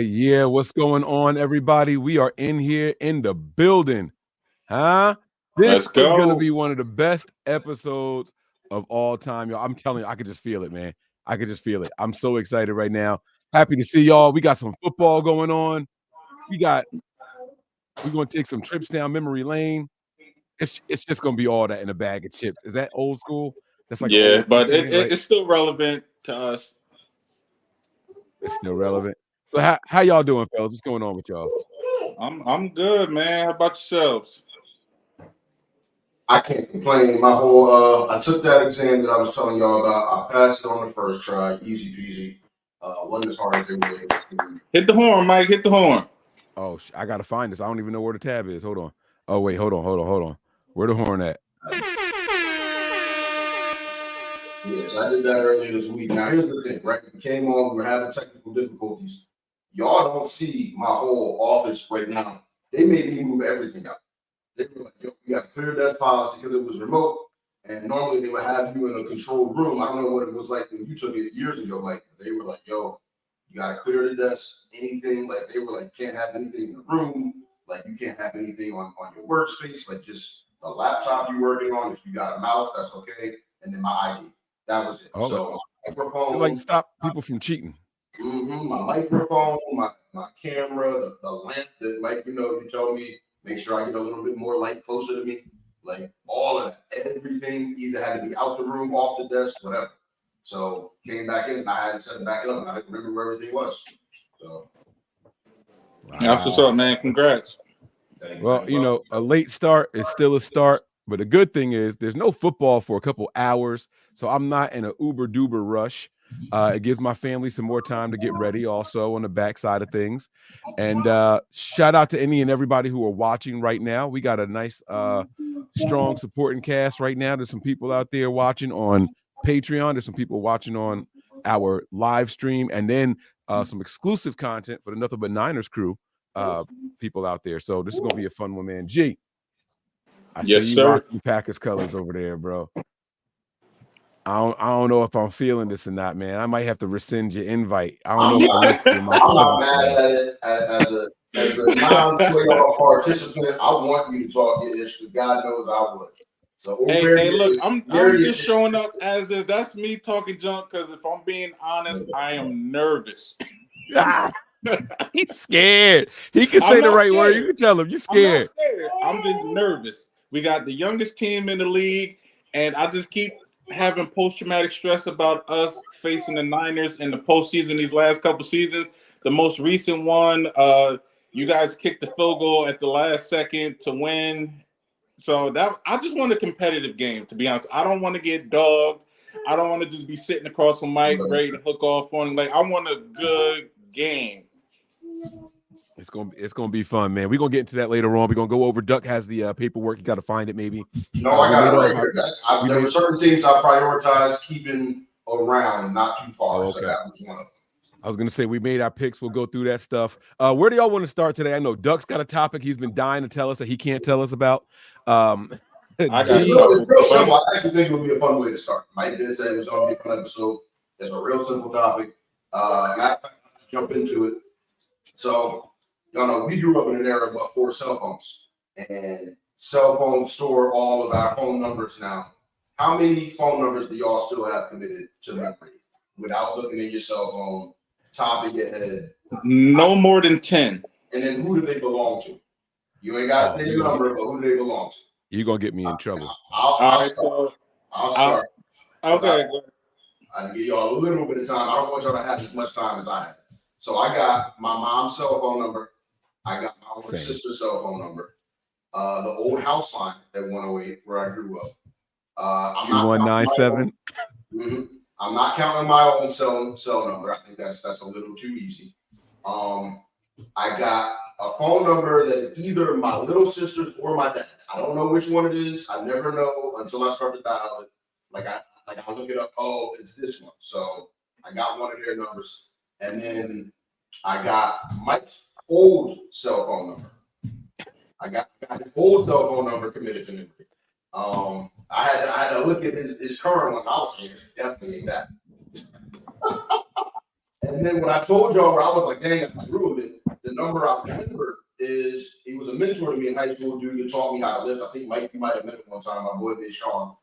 Yeah. What's going on, everybody? We are in here in the building. Huh? This Let's is going to go. be one of the best episodes of all time, y'all. I'm telling you, I could just feel it, man. I could just feel it. I'm so excited right now. Happy to see y'all. We got some football going on. We're going to take some trips down memory lane. It's just going to be all that in a bag of chips. Is that old school? That's like an Yeah, old school but saying, right? it's still relevant to us. It's still relevant. So how y'all doing, fellas? What's going on with y'all? I'm good, man. How about yourselves? I can't complain. My whole I took that exam that I was telling y'all about. I passed it on the first try, easy peasy. Wasn't as hard as they were able to. Hit the horn, Mike. Hit the horn. Oh, I gotta find this. I don't even know where the tab is. Hold on. Oh wait, hold on. Where the horn at? Yes, I did that earlier this week. Now here's the thing, right? We came on, we were having technical difficulties. Y'all don't see my whole office right now. They made me move everything out. They were like, yo, we got a clear desk policy because it was remote. And normally they would have you in a controlled room. I don't know what it was like when you took it years ago. Like they were like, yo, you gotta clear the desk, anything. Like they were like, can't have anything in the room. Like you can't have anything on your workspace. Like just a laptop you're working on. If you got a mouse, that's okay. And then my ID. That was it. Okay. So my microphone. To like stop people from cheating. My microphone, my camera, the lamp that, like, you told me, make sure I get a little bit more light closer to me. Like all of that, everything either had to be out the room, off the desk, whatever. So came back in, and I had to set it back up, and I didn't remember where everything was. So That's what's up, man. Congrats. Well, a late start is still a start. But the good thing is there's no football for a couple hours, so I'm not in an uber-duber rush. It gives my family some more time to get ready also on the backside of things. And shout out to any and everybody who are watching right now. We got a nice, strong supporting cast right now. There's some people out there watching on Patreon. There's some people watching on our live stream. And then some exclusive content for the Nothing But Niners crew people out there. So this is going to be a fun one, man. G. I Yes, see you sir. rocking Packers colors over there, bro. I don't know if I'm feeling this or not, man. I might have to rescind your invite. I don't know if I'm not mad at it as a non-playoff participant. I want you to talk your ish because God knows I would. So hey, look, I'm just showing up as is. That's me talking junk because if I'm being honest, I am nervous. He's scared. He can say the right word. You can tell him you're scared. I'm not scared. I'm just nervous. We got the youngest team in the league, and I just keep having post-traumatic stress about us facing the Niners in the postseason these last couple seasons. The most recent one, you guys kicked the field goal at the last second to win. So that I just want a competitive game, to be honest. I don't want to get dogged. I don't want to just be sitting across from Mike ready to hook off on him. Like I want a good game. It's gonna be fun, man. We're gonna get into that later on. We're gonna go over. Duck has the paperwork. You got to find it, maybe. No, I got it right here. There were certain things I prioritized keeping around, not too far. Okay. So that was one of them. I was gonna say we made our picks. We'll go through that stuff. Where do y'all want to start today? I know Duck's got a topic he's been dying to tell us that he can't tell us about. It's real simple. I actually think it would be a fun way to start. Mike did say it was gonna be a fun episode. It's a real simple topic. Let's jump into it. So, y'all know we grew up in an era before cell phones, and cell phones store all of our phone numbers now. How many phone numbers do y'all still have committed to memory without looking at your cell phone, top of your head? No more than 10. And then who do they belong to? You ain't got to say your number, but who do they belong to? You're gonna get me in trouble. I'll start. Okay. I can give y'all a little bit of time. I don't want y'all to have as much time as I have. So I got my mom's cell phone number. I got my older sister's cell phone number. The old house line at 108 where I grew up. 2197. I'm not counting my own cell number. I think that's a little too easy. I got a phone number that is either my little sister's or my dad's. I don't know which one it is. I never know until I start to dial it. I look it up. Oh, it's this one. So I got one of their numbers, and then I got Mike's old cell phone number. I got his old cell phone number committed to memory. I had to look at his current one. I was like, it's definitely that. And then when I told y'all where I was like, dang, I drew it, the number I remember is he was a mentor to me in high school, dude that taught me how to lift. I think you might have met him one time, my boy Big Sean.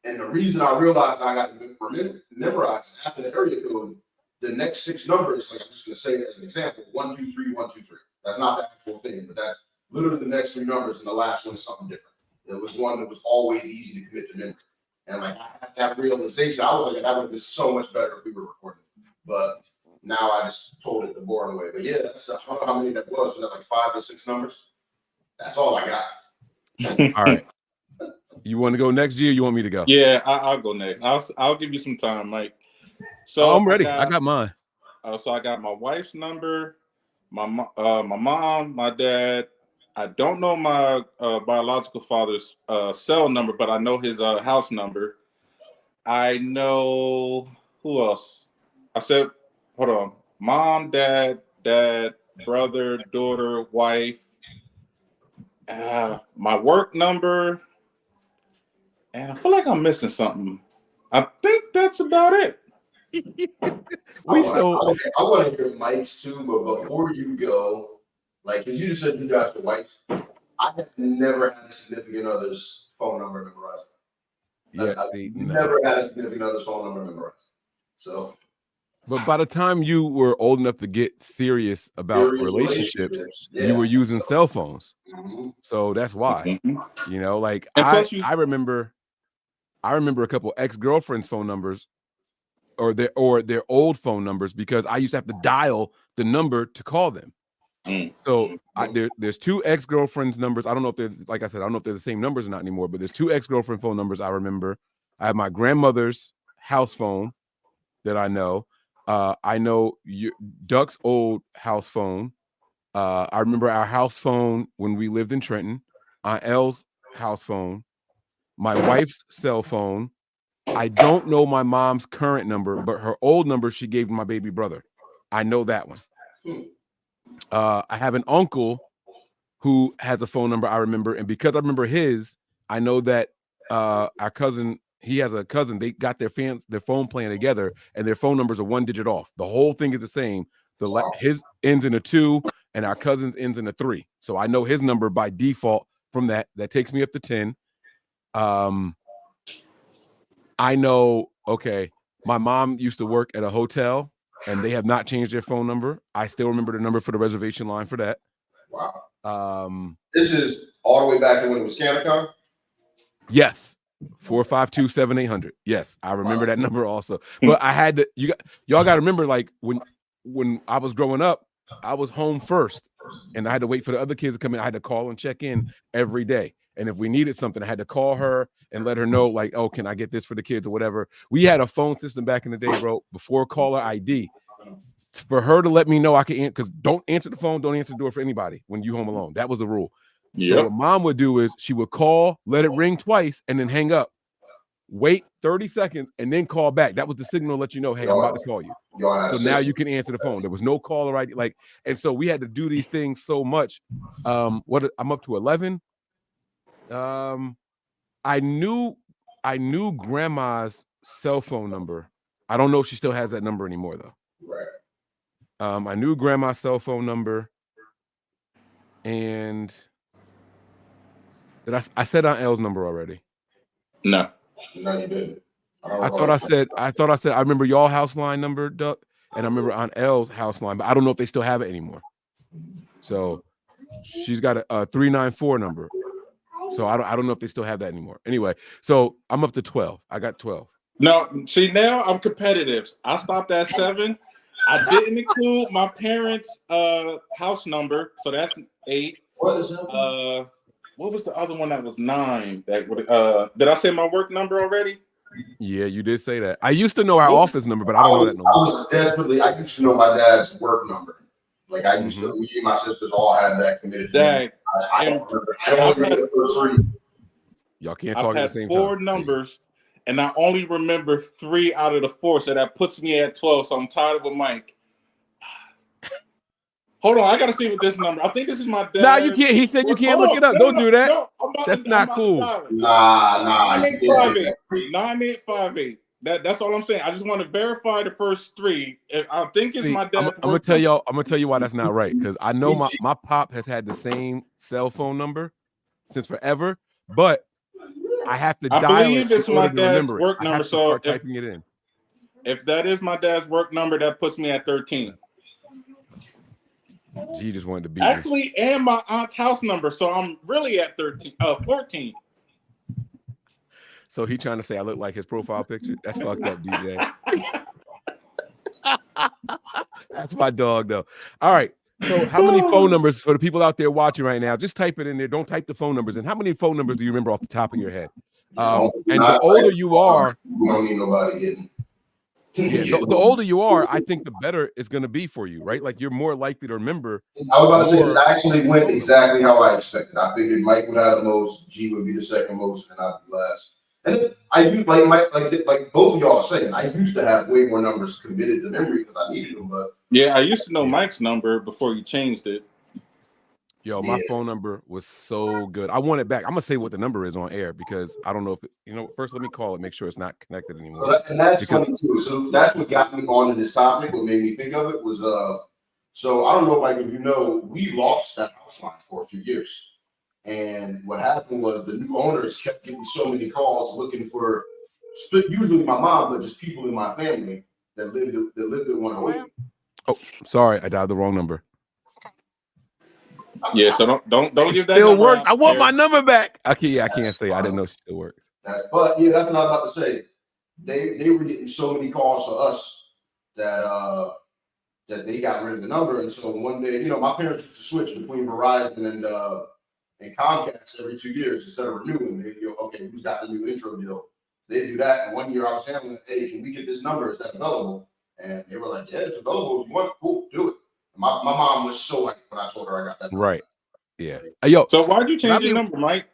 And the reason I realized I got to memorize after the area code, the next 6 numbers, like I'm just gonna say it as an example, 1, 2, 3, 1, 2, 3. That's not the actual thing, but that's literally the next 3 numbers, and the last one is something different. It was one that was always easy to commit to memory. And like I had that realization, I was like, that would have been so much better if we were recording. But now I just told it the boring way. But yeah, that's I don't know how many that was. Was that like 5 or 6 numbers? That's all I got. All right. You want to go next, G, or you want me to go? Yeah, I'll go next. I'll give you some time, Mike. So I'm ready. I got mine. So I got my wife's number, my mom, my dad. I don't know my biological father's cell number, but I know his house number. I know who else. I said, hold on, mom, dad, brother, daughter, wife. My work number, and I feel like I'm missing something. I think that's about it. I want to hear Mike's too, but before you go, like you just said you got your wife, I have never had a significant other's phone number memorized. I've never had a significant other's phone number memorized. So, but by the time you were old enough to get serious about relationships, you were using cell phones. Mm-hmm. So that's why. You know, like I remember a couple ex-girlfriends' phone numbers or their old phone numbers because I used to have to dial the number to call them. So there's 2 ex-girlfriends numbers. I don't know if they're, like I said, I don't know if they're the same numbers or not anymore, but there's 2 ex-girlfriend phone numbers I remember. I have my grandmother's house phone that I know. I know Duck's old house phone. I remember our house phone when we lived in Trenton. Aunt Elle's house phone. My wife's cell phone. I don't know my mom's current number, but her old number she gave my baby brother. I know that one. I have an uncle who has a phone number I remember, and because I remember his, I know that our cousin, he has a cousin, they got their phone plan together, and their phone numbers are 1 digit off. The whole thing is the same. His ends in a 2, and our cousin's ends in a 3. So I know his number by default from that. That takes me up to 10. I know, okay, my mom used to work at a hotel, and they have not changed their phone number. I still remember the number for the reservation line for that. Wow. This is all the way back to when it was Scanacon? Yes. 452-7800. Yes, I remember that number also. But I had to, y'all got to remember, like when I was growing up, I was home first, and I had to wait for the other kids to come in. I had to call and check in every day. And if we needed something, I had to call her and let her know, like, oh, can I get this for the kids or whatever. We had a phone system back in the day, bro, before caller ID. For her to let me know I can, because don't answer the phone, don't answer the door for anybody when you home alone. That was the rule. Yep. So what mom would do is she would call, let it ring twice, and then hang up. Wait 30 seconds and then call back. That was the signal to let you know, hey, I'm about to call you. So now you can answer the phone. There was no caller ID. Like, and so we had to do these things so much. I'm up to 11. I knew grandma's cell phone number. I don't know if she still has that number anymore though. Right. I knew grandma's cell phone number, and did I said Aunt Elle's number already? No, you didn't. I thought I said. I remember y'all house line number, Duck, and I remember Aunt Elle's house line, but I don't know if they still have it anymore. So she's got a 394 number. So I don't know if they still have that anymore. Anyway, so I'm up to 12. I got 12. No, see, now I'm competitive. I stopped at 7. I didn't include my parents' house number, so that's 8. What is that? What was the other one that was 9? That would did I say my work number already? Yeah, you did say that. I used to know our office number, but I don't know that number. I used to know my dad's work number. Like I used to, me and my sisters all had that committed. I don't remember the first 3. Y'all can't talk at the same time. 4 numbers, and I only remember 3 out of the 4, so that puts me at 12. So I'm tied with Mike. Hold on, I gotta see what this number. I think this is my dad. Nah, you can't. He said you can't look it up. Don't do that. That's not cool. Nah. 9858. That's all I'm saying. I just want to verify the first three. I think it's my dad's. I'm gonna tell you why that's not right, because I know my pop has had the same cell phone number since forever, but I have to dial it it's in my order to dad's remember work it. I number. have to So start typing it in. If that is my dad's work number, that puts me at 13. G just wanted to be actually, and my aunt's house number, so I'm really at 14. So he trying to say I look like his profile picture? That's fucked up, DJ. That's my dog, though. All right. So how many phone numbers for the people out there watching right now? Just type it in there. Don't type the phone numbers in. How many phone numbers do you remember off the top of your head? And the older you are, we don't need nobody getting. Yeah, the older you are, I think the better it's going to be for you, right? Like you're more likely to remember. I was about to say this actually went exactly how I expected. I figured Mike would have the most, G would be the second most, and I'd be last. And I used like both of y'all are saying, I used to have way more numbers committed to memory because I needed them. But yeah, I used to know Mike's number before you changed it. Yo, my phone number was so good. I want it back. I'm gonna say what the number is on air because I don't know if first let me call it, make sure it's not connected anymore. So and that's funny too. So that's what got me onto this topic. What made me think of it was so I don't know, like if you know, we lost that house line for a few years. And what happened was the new owners kept getting so many calls looking for usually my mom, but just people in my family that lived at 108. Oh, sorry, I dialed the wrong number. Yeah, so don't give that. Still works. I want my number back. Okay, I can't say I didn't know she still works. But yeah, that's what I was about to say. They were getting so many calls to us that they got rid of the number. And so one day, my parents used to switch between Verizon and Comcast every 2 years instead of renewing. They go, okay, who's got the new intro deal? They do that. And 1 year I was handling, hey, can we get this number? Is that available? And they were like, yeah, it's available. If you want, cool, do it. My mom was so hyped when I told her I got that number. Right. Yeah. Yo. So why'd you change your number, Mike?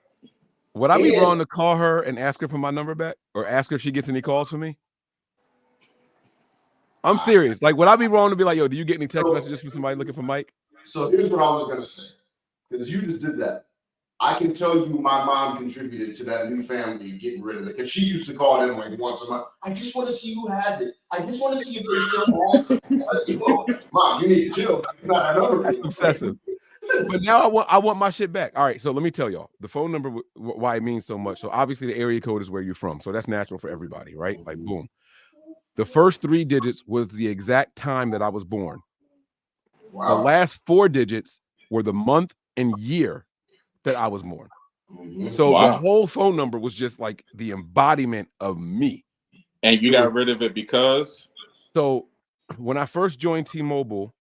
Would I be wrong to call her and ask her for my number back, or ask her if she gets any calls from me? I'm serious. Like, would I be wrong to be like, yo, do you get any text messages from somebody looking for Mike? So here's what I was gonna say, because you just did that. I can tell you my mom contributed to that new family getting rid of it, because she used to call them like once a month. I just want to see who has it. I just want to see if they still have it. Mom, you need to chill. That's obsessive. But now I want my shit back. All right, so let me tell y'all the phone number, why it means so much. So obviously the area code is where you're from, so that's natural for everybody, right? Like boom. The first 3 digits was the exact time that I was born. Wow. The last 4 digits were the month and year that I was born. So the whole phone number was just like the embodiment of me. And you got rid of it because? So when I first joined T-Mobile,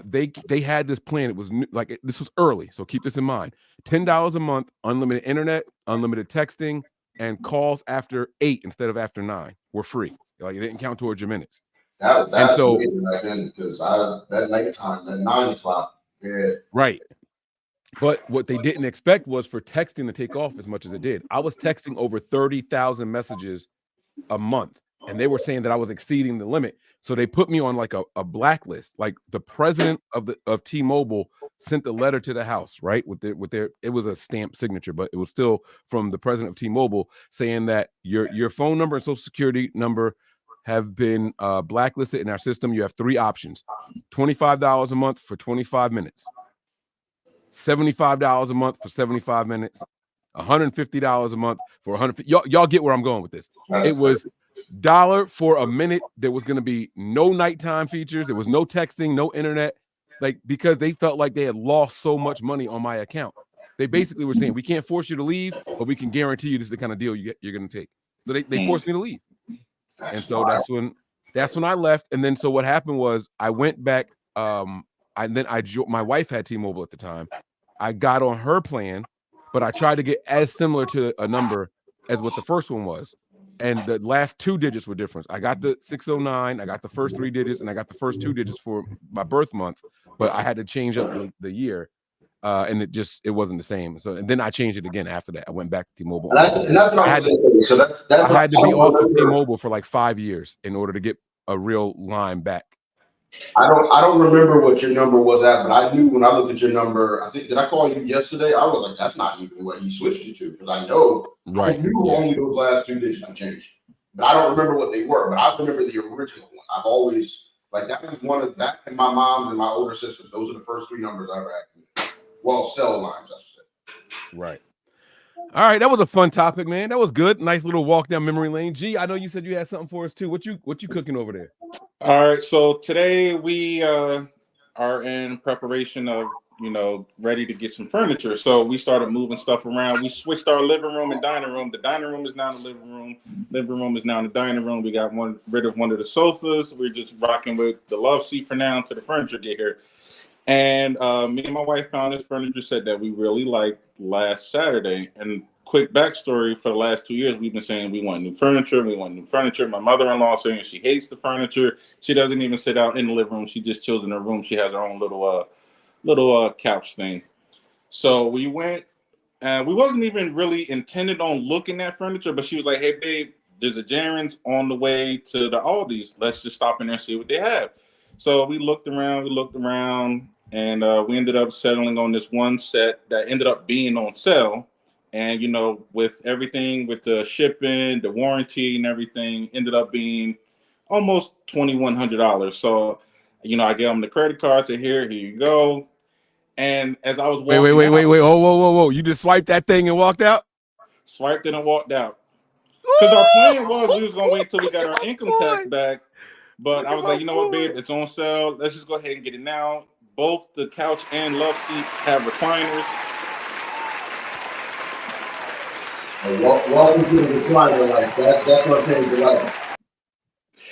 they had this plan. It was like, this was early, so keep this in mind. $10 a month, unlimited internet, unlimited texting, and calls after 8 instead of after 9 were free. Like, it didn't count towards your minutes. That's amazing back then, because that nighttime, that 9 o'clock, yeah. Right. But what they didn't expect was for texting to take off as much as it did. I was texting over 30,000 messages a month, and they were saying that I was exceeding the limit. So they put me on like a blacklist. Like the president of T-Mobile sent a letter to the House, right? With their it was a stamped signature, but it was still from the president of T-Mobile saying that your phone number and social security number have been blacklisted in our system. You have 3 options: $25 a month for 25 minutes, $75 a month for 75 minutes, $150 a month for 150. Y'all get where I'm going with this. It was $1 for a minute. There was going to be no nighttime features. There was no texting, no internet, like, because they felt like they had lost so much money on my account. They basically were saying, we can't force you to leave, but we can guarantee you this is the kind of deal you're going to take. So they forced me to leave. And so that's when I left. And then so what happened was I went back. My wife had T-Mobile at the time. I got on her plan, but I tried to get as similar to a number as what the first one was. And the last 2 digits were different. I got the 609, I got the first 3 digits, and I got the first 2 digits for my birth month, but I had to change up the year. And it wasn't the same. So, and then I changed it again after that. I went back to T-Mobile. I had to be off of T-Mobile for like 5 years in order to get a real line back. I don't remember what your number was at, but I knew when I looked at your number. I think, did I call you yesterday? I was like, that's not even what he switched it to, because I know I knew only those last 2 digits had changed. but I don't remember what they were. But I remember the original one. I've always like that was one of that and my mom's and my older sisters. Those are the first 3 numbers I ever activated. Well, cell lines, I should say. Right. All right, that was a fun topic, man. That was good. Nice little walk down memory lane. G, I know you said you had something for us too. What you cooking over there? All right, so today we are in preparation of ready to get some furniture. So we started moving stuff around. We switched our living room and dining room. The dining room is now the living room. Living room is now the dining room. We got rid of one of the sofas. We're just rocking with the love seat for now until the furniture get here. And me and my wife found this furniture set that we really liked last Saturday. And quick backstory, for the last 2 years, we've been saying we want new furniture. We want new furniture. My mother-in-law saying she hates the furniture. She doesn't even sit out in the living room. She just chills in her room. She has her own little couch thing. So we went, and we wasn't even really intended on looking at furniture, but she was like, hey, babe, there's a Jaren's on the way to the Aldi's. Let's just stop in there and see what they have. So we looked around, and we ended up settling on this one set that ended up being on sale. And, with everything, with the shipping, the warranty and everything, ended up being almost $2,100. So, I gave them the credit card, said, here you go. And as I was walking wait. Oh, whoa. You just swiped that thing and walked out? Swiped it and walked out. Because our plan was we was going to wait until we got our income tax back. But I was like, you know what, babe, it's on sale. Let's just go ahead and get it now. Both the couch and love seat have recliners. Welcome to the recliner life. That's what changed the life.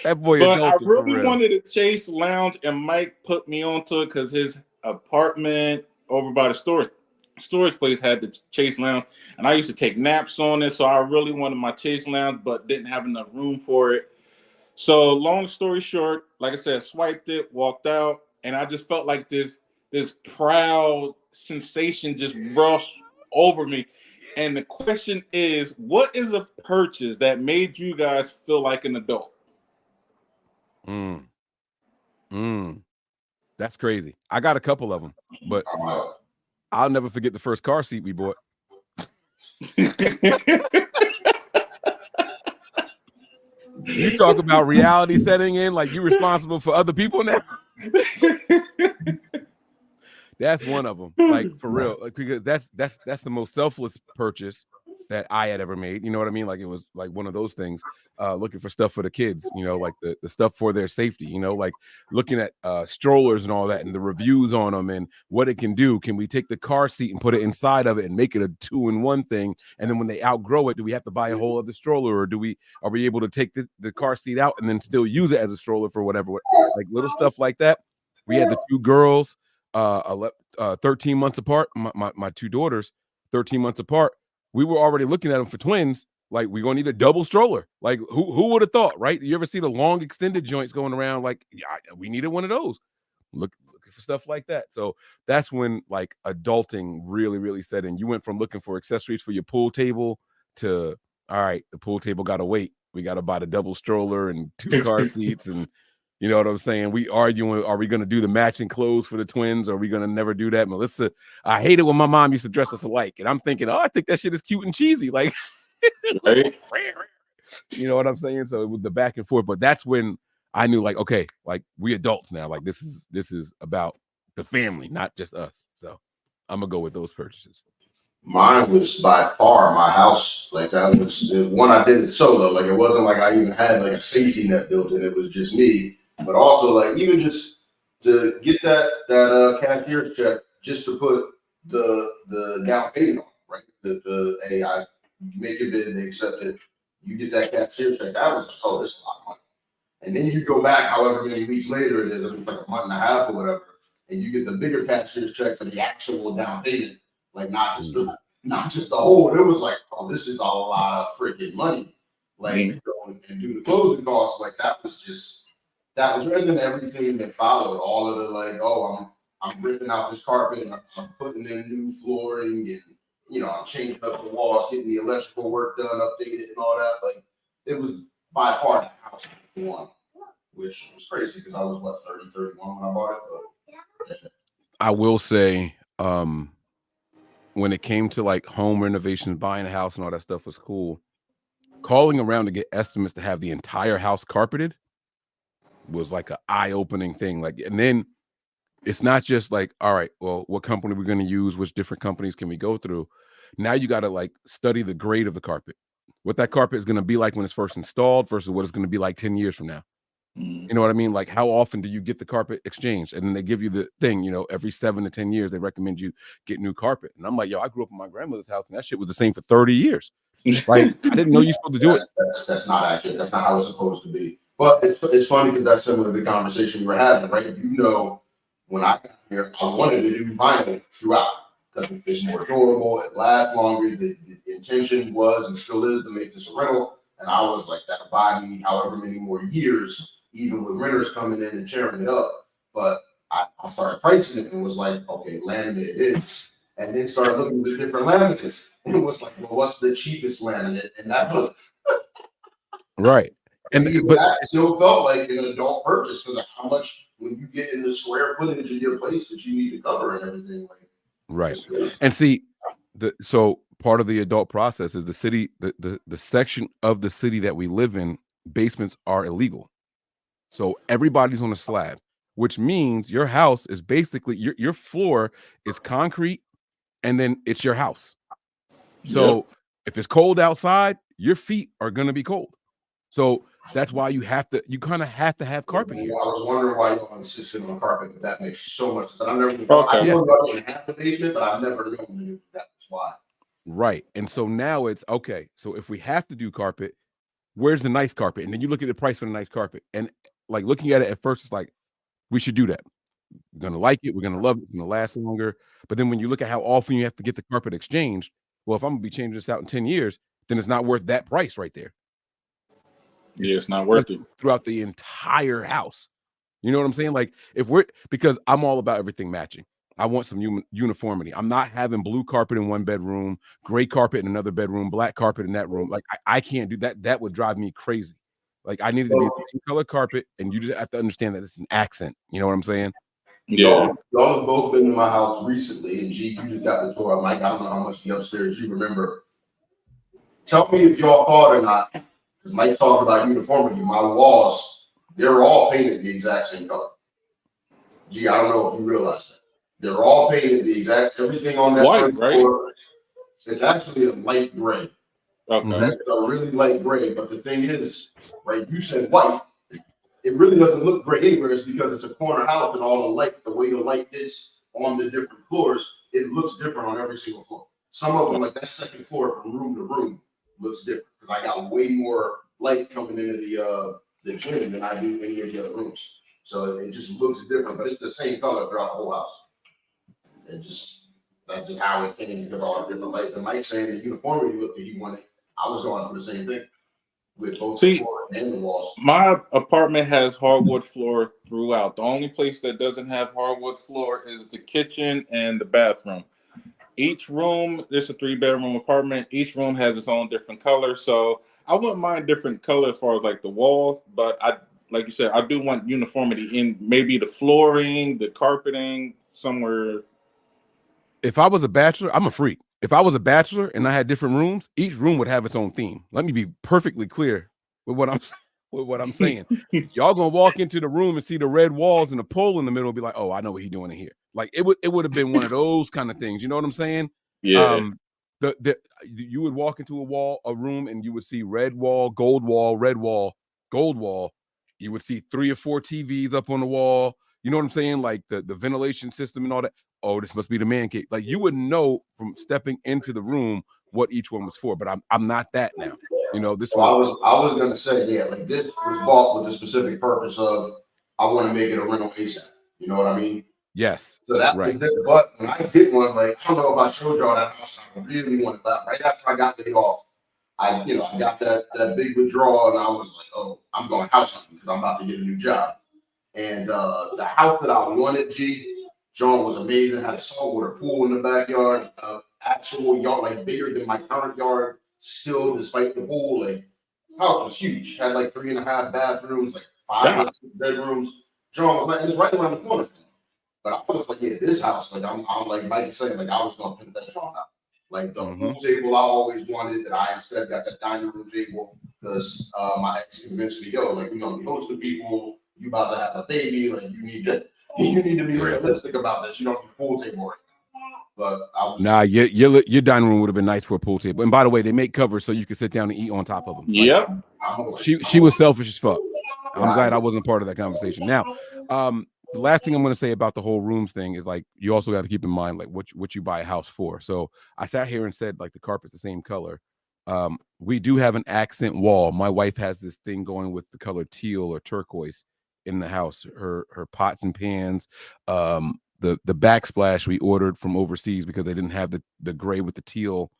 That boy, but I really wanted a Chase lounge, and Mike put me onto it because his apartment over by the storage place had the Chase lounge, and I used to take naps on it, so I really wanted my Chase lounge, but didn't have enough room for it. So long story short, like I said, swiped it, walked out, and I just felt like this proud sensation just rushed over me. And the question is, what is a purchase that made you guys feel like an adult? That's crazy. I got a couple of them, but I'll never forget the first car seat we bought. You talk about reality setting in, like you're responsible for other people now. That's one of them, like for real, like, because that's the most selfless purchase that I had ever made. You know what I mean? Like it was like one of those things, looking for stuff for the kids, like the stuff for their safety, like looking at strollers and all that and the reviews on them and what it can do. Can we take the car seat and put it inside of it and make it a 2-in-1 thing? And then when they outgrow it, do we have to buy a whole other stroller, or are we able to take the car seat out and then still use it as a stroller for whatever, like little stuff like that. We had the 2 girls, 13 months apart, my 2 daughters, 13 months apart. We were already looking at them for twins. Like, we're gonna need a double stroller. Like, who would have thought, right? You ever see the long extended joints going around? Like, yeah, we needed one of those. Looking for stuff like that. So that's when like adulting really, really set in. You went from looking for accessories for your pool table to, all right, the pool table gotta wait. We gotta buy the double stroller and 2 car seats, and you know what I'm saying? We arguing, are we going to do the matching clothes for the twins? Or are we going to never do that? Melissa, I hate it when my mom used to dress us alike. And I'm thinking, I think that shit is cute and cheesy. Like, right? You know what I'm saying? So it was the back and forth. But that's when I knew, like, okay, like we adults now. Like this is about the family, not just us. So I'm going to go with those purchases. Mine was by far my house. Like that was the one I did it solo. Like it wasn't like I even had like a safety net built in. It was just me. But also like even just to get that cashier's check just to put the down payment on, right? Hey, I make your bid, they accept it. You get that cashier's check. That was like, oh, this is a lot of money. And then you go back however many weeks later it is, it was like a month and a half or whatever, and you get the bigger cashier's check for the actual down payment. Like not just the whole. It was like, oh, this is a lot of freaking money. Like go and do the closing costs. Like that was rather than everything that followed. All of the like, oh, I'm ripping out this carpet and I'm putting in new flooring and I'm changing up the walls, getting the electrical work done, updated and all that. Like it was by far the house one, which was crazy because I was 30, 31 when I bought it. But I will say, when it came to like home renovations, buying a house and all that stuff was cool. calling around to get estimates to have the entire house carpeted was like an eye-opening thing. Like, and then it's not just like, all right, well, what company we're going to use, which different companies can we go through? Now you got to like study the grade of the carpet, what that carpet is going to be like when it's first installed versus what it's going to be like 10 years from now. You know what I mean? Like, how often do you get the carpet exchanged? And then they give you the thing, you know, every 7 to 10 years, they recommend you get new carpet. And I'm like, yo, I grew up in my grandmother's house and that shit was the same for 30 years. Like, I didn't know you're supposed to do it. That's not accurate. That's not how it's supposed to be. But it's funny because that's similar to the conversation we were having, right? You know, when I got here, I wanted to do vinyl throughout because it's more durable, it lasts longer. The intention was and still is to make this a rental. And I was like, that'll buy me however many more years, even with renters coming in and tearing it up. But I started pricing it and was like, okay, laminate it is. And then started looking at the different laminates. And it was like, well, what's the cheapest laminate? And that was right. And but that still felt like an adult purchase because of how much when you get in the square footage of your place that you need to cover and everything. Like, right. And see, so part of the adult process is the city, the section of the city that we live in, basements are illegal. So everybody's on a slab, which means your house is basically your floor is concrete, and then it's your house. So if it's cold outside, your feet are gonna be cold. So that's why you kind of have to have carpet here. I was wondering why you insisted on carpet, but that makes so much sense. I've never I know about in half the basement, but I've never known that's why. Right. And so now it's okay. So if we have to do carpet, where's the nice carpet? And then you look at the price for the nice carpet. And like looking at it at first, it's like, we should do that. We're gonna like it, we're gonna love it, it's gonna last longer. But then when you look at how often you have to get the carpet exchanged, well, if I'm gonna be changing this out in 10 years, then it's not worth that price right there. Yeah, it's not worth it throughout the entire house. You know what I'm saying? Like because I'm all about everything matching. I want some uniformity. I'm not having blue carpet in one bedroom, gray carpet in another bedroom, black carpet in that room. Like I can't do that. That would drive me crazy. Like I needed to be the same color carpet, and you just have to understand that it's an accent. You know what I'm saying? Yeah. Y'all have both been to my house recently, and G, you just got the tour. Mike, I don't know how much the upstairs you remember. Tell me if y'all thought or not. Because Mike's talking about uniformity. My walls, they're all painted the exact same color. Gee, I don't know if you realize that. They're all painted the exact, everything on that white, right? Floor, it's actually a light gray. Okay. It's a really light gray, but the thing is, right, you said white. It really doesn't look gray anywhere. It's because it's a corner house and all the light, the way the light hits on the different floors, it looks different on every single floor. Some of them, like that second floor from room to room, looks different because I got way more light coming into the gym than I do any of the other rooms. So it just looks different, but it's the same color throughout the whole house. That's just how it came because all the different lights. And Mike saying the uniformity look that he wanted, I was going for the same thing with both the floor and the walls. My apartment has hardwood floor throughout. The only place that doesn't have hardwood floor is the kitchen and the bathroom. Each room, it's a 3-bedroom apartment. Each room has its own different color. So I wouldn't mind different color as far as like the walls, but like you said, I do want uniformity in maybe the flooring, the carpeting, somewhere. If I was a bachelor, I'm a freak. If I was a bachelor and I had different rooms, each room would have its own theme. Let me be perfectly clear with what I'm saying. Y'all gonna walk into the room and see the red walls and the pole in the middle and be like, oh, I know what he's doing in here. Like it would have been one of those kind of things. You know what I'm saying? Yeah. You would walk into a room and you would see red wall, gold wall, red wall, gold wall. You would see 3 or 4 TVs up on the wall. You know what I'm saying? Like the ventilation system and all that. Oh, this must be the man cave. Like you wouldn't know from stepping into the room what each one was for. But I'm not that now. You know, this was. I was gonna say, yeah, like this was bought with the specific purpose of I want to make it a rental ASAP. You know what I mean? Yes. So that right. But when I get one, like I don't know if I showed y'all that house, I really wanted that. Right after I got laid off, I got that big withdrawal, and I was like, oh, I'm going house hunting because I'm about to get a new job. And the house that I wanted, John was amazing. Had a saltwater pool in the backyard, actual yard, like bigger than my current yard. Still, despite the pool, like house was huge. Had like 3.5 bathrooms, like 5 or 6 bedrooms. John was like, and it's right around the corner from me. But I was like, yeah, this house, like I'm like Mike saying, like I was gonna put that John out. Like the pool table I always wanted that I instead got that dining room table because my ex convinced me, yo, like we're gonna be hosting people, you about to have a baby, like you need to be realistic about this. You don't need a pool table right now. But I was your dining room would have been nice for a pool table. And by the way, they make covers so you can sit down and eat on top of them. Yep. She was selfish as fuck. I'm glad I wasn't part of that conversation. Now, the last thing I'm going to say about the whole rooms thing is like you also got to keep in mind like what you buy a house for. So I sat here and said like the carpet's the same color. We do have an accent wall. My wife has this thing going with the color teal or turquoise in the house. Her pots and pans, the backsplash we ordered from overseas because they didn't have the gray with the teal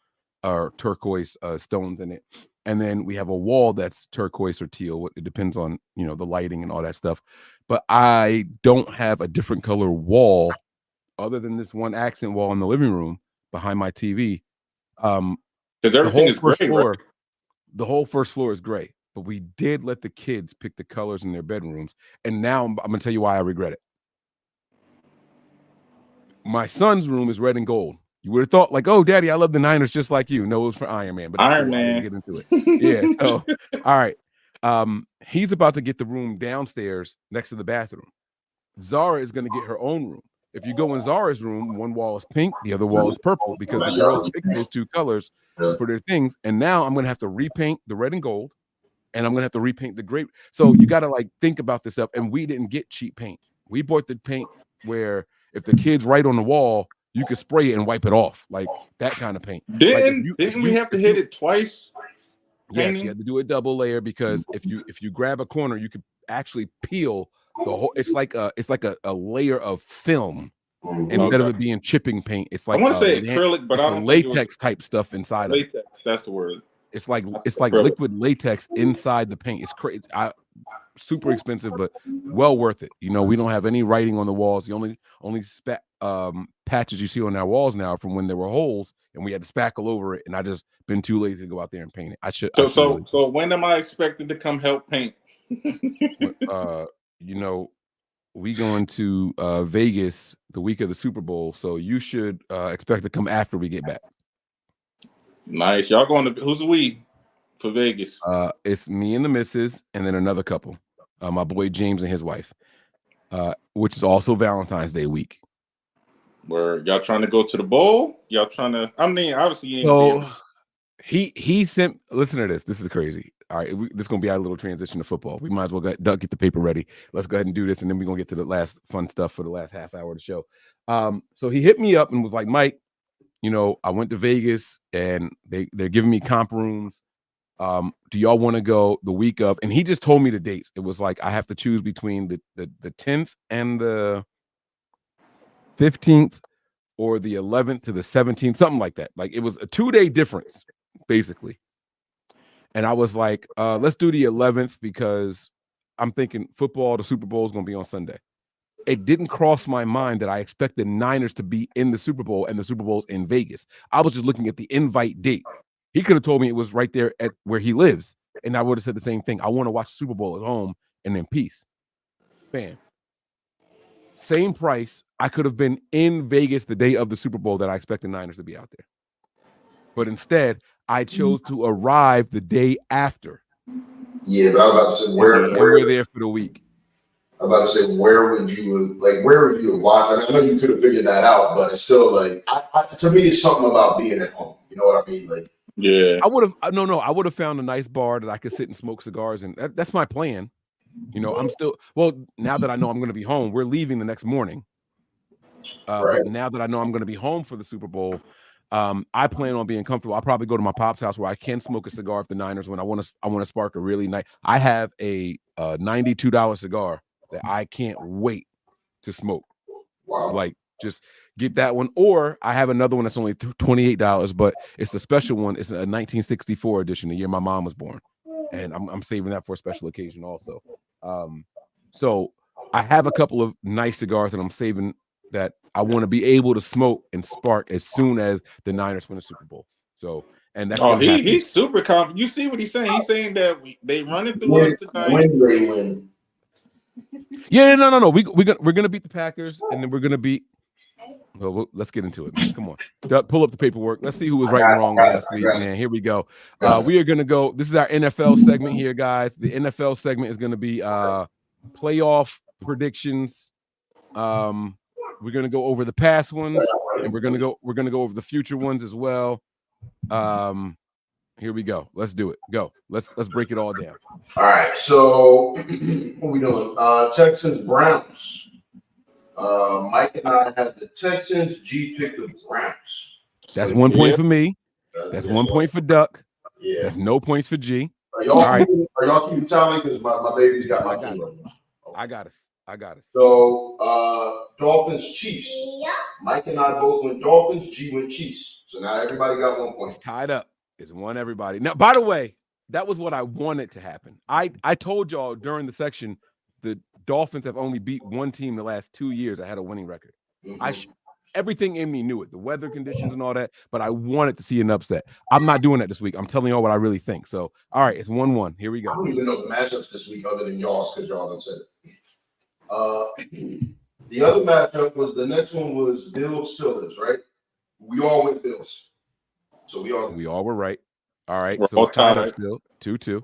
or turquoise stones in it. And then we have a wall that's turquoise or teal. It depends on, the lighting and all that stuff. But I don't have a different color wall other than this one accent wall in the living room behind my TV. Because everything is gray, right? The whole first floor is gray. But we did let the kids pick the colors in their bedrooms. And now I'm going to tell you why I regret it. My son's room is red and gold. You would have thought like, oh, Daddy, I love the Niners just like you. No, it was for Iron Man. But Iron Man. I didn't get into it. Yeah. So, all right. He's about to get the room downstairs next to the bathroom. Zara is going to get her own room. If you go in Zara's room, one wall is pink, the other wall is purple because the girls picked those two colors for their things. And now I'm going to have to repaint the red and gold, and I'm going to have to repaint the gray. So you got to like think about this stuff. And we didn't get cheap paint. We bought the paint where if the kids write on the wall, you could spray it and wipe it off, like that kind of paint. Didn't we have to hit it twice? Yes, you had to do a double layer because if you grab a corner, you could actually peel the whole. It's like a layer of film instead of it being chipping paint. It's like I want to say acrylic, but I don't latex type stuff inside latex, of it. That's the word. It's like liquid latex inside the paint. It's crazy. Super expensive, but well worth it. We don't have any writing on the walls. The only patches you see on our walls now are from when there were holes and we had to spackle over it. And I just been too lazy to go out there and paint it. So when am I expected to come help paint? We going to Vegas the week of the Super Bowl, so you should expect to come after we get back. Nice. Y'all going to who's we for Vegas? It's me and the missus, and then another couple. My boy James and his wife, which is also Valentine's Day week. Where y'all trying to go to the bowl? Y'all trying to? I mean, obviously, you ain't he sent. Listen to this. This is crazy. All right, this is gonna be our little transition to football. We might as well get the paper ready. Let's go ahead and do this, and then we're gonna get to the last fun stuff for the last half hour of the show. So he hit me up and was like, Mike, I went to Vegas and they're giving me comp rooms. Do y'all want to go the week of? And he just told me the dates. It was like I have to choose between the 10th and the 15th or the 11th to the 17th, something like that. Like it was a 2-day difference, basically. And I was like, let's do the 11th because I'm thinking football, the Super Bowl is going to be on Sunday. It didn't cross my mind that I expect the Niners to be in the Super Bowl and the Super Bowl's in Vegas. I was just looking at the invite date. He could have told me it was right there at where he lives. And I would have said the same thing. I want to watch the Super Bowl at home and then peace. Bam. Same price. I could have been in Vegas the day of the Super Bowl that I expect the Niners to be out there. But instead, I chose to arrive the day after. Yeah, but I was about to say where we're there for the week. I'm about to say where would you watch? I mean, I know you could have figured that out, but it's still like to me, it's something about being at home. You know what I mean? Like, yeah, I would have I would have found a nice bar that I could sit and smoke cigars, and that's my plan. I'm still now that I know I'm going to be home. We're leaving the next morning. Right. But now that I know I'm going to be home for the Super Bowl. I plan on being comfortable. I'll probably go to my pop's house where I can smoke a cigar if the Niners win. I want to spark a really nice. I have a $92 cigar that I can't wait to smoke. Wow. Like just get that one, or I have another one that's only $28, but it's a special one. It's a 1964 edition, the year my mom was born, and I'm saving that for a special occasion also. So I have a couple of nice cigars that I'm saving that I want to be able to smoke and spark as soon as the Niners win the Super Bowl. So, and that's he's super confident. You see what he's saying? He's saying that they running through us tonight. When they win. Yeah, no. We're gonna beat the Packers, and then we're gonna beat. Well, let's get into it, man. Come on. Pull up the paperwork. Let's see who was right and wrong last week, man. Here we go. We are going to go. This is our NFL segment here, guys. The NFL segment is going to be playoff predictions. We're going to go over the past ones, and we're going to go over the future ones as well. Here we go. Let's do it. Go. Let's break it all down. All right. So what we doing? Texans Browns. Mike and I had the Texans. G picked the Browns. That's 1 point for me. That's 1 point for Duck. Yeah. That's no points for G. Are y'all keeping tally? Because my baby's got my key right now. I got it. So Dolphins Chiefs. Mike and I both went Dolphins. G went Chiefs. So now everybody got 1 point. It's tied up. It's one everybody. Now, by the way, that was what I wanted to happen. I told y'all during the section the Dolphins have only beat one team the last 2 years that had a winning record. Mm-hmm. Everything in me knew it, the weather conditions and all that, but I wanted to see an upset. I'm not doing that this week. I'm telling y'all what I really think. So, all right, it's 1-1. Here we go. I don't even know the matchups this week other than y'all's because y'all done said it. The other matchup was the next one was Bills Steelers, right? We all went Bills. So we all were right. All right, so it's tied up still 2-2.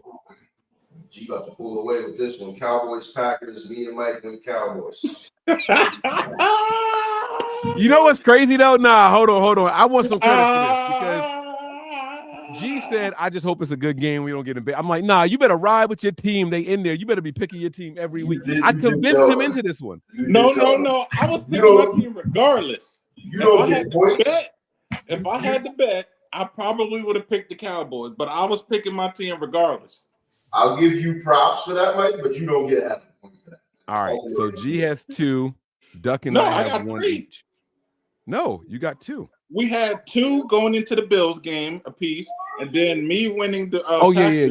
G about to pull away with this one. Cowboys, Packers. Me and Mike went Cowboys. You know what's crazy though? Nah, hold on. I want some credit for this because G said, "I just hope it's a good game. We don't get in bed." I'm like, "Nah, you better ride with your team. They in there. You better be picking your team every week." I convinced him into this one. No. I was picking my team regardless. You don't get points. If I had to bet, I probably would have picked the Cowboys, but I was picking my team regardless. I'll give you props for that, Mike, but you don't get half a point for that. All right, so G has 2. Duck and I have 1 each. No, you got 2. We had 2 going into the Bills game apiece, and then me winning the.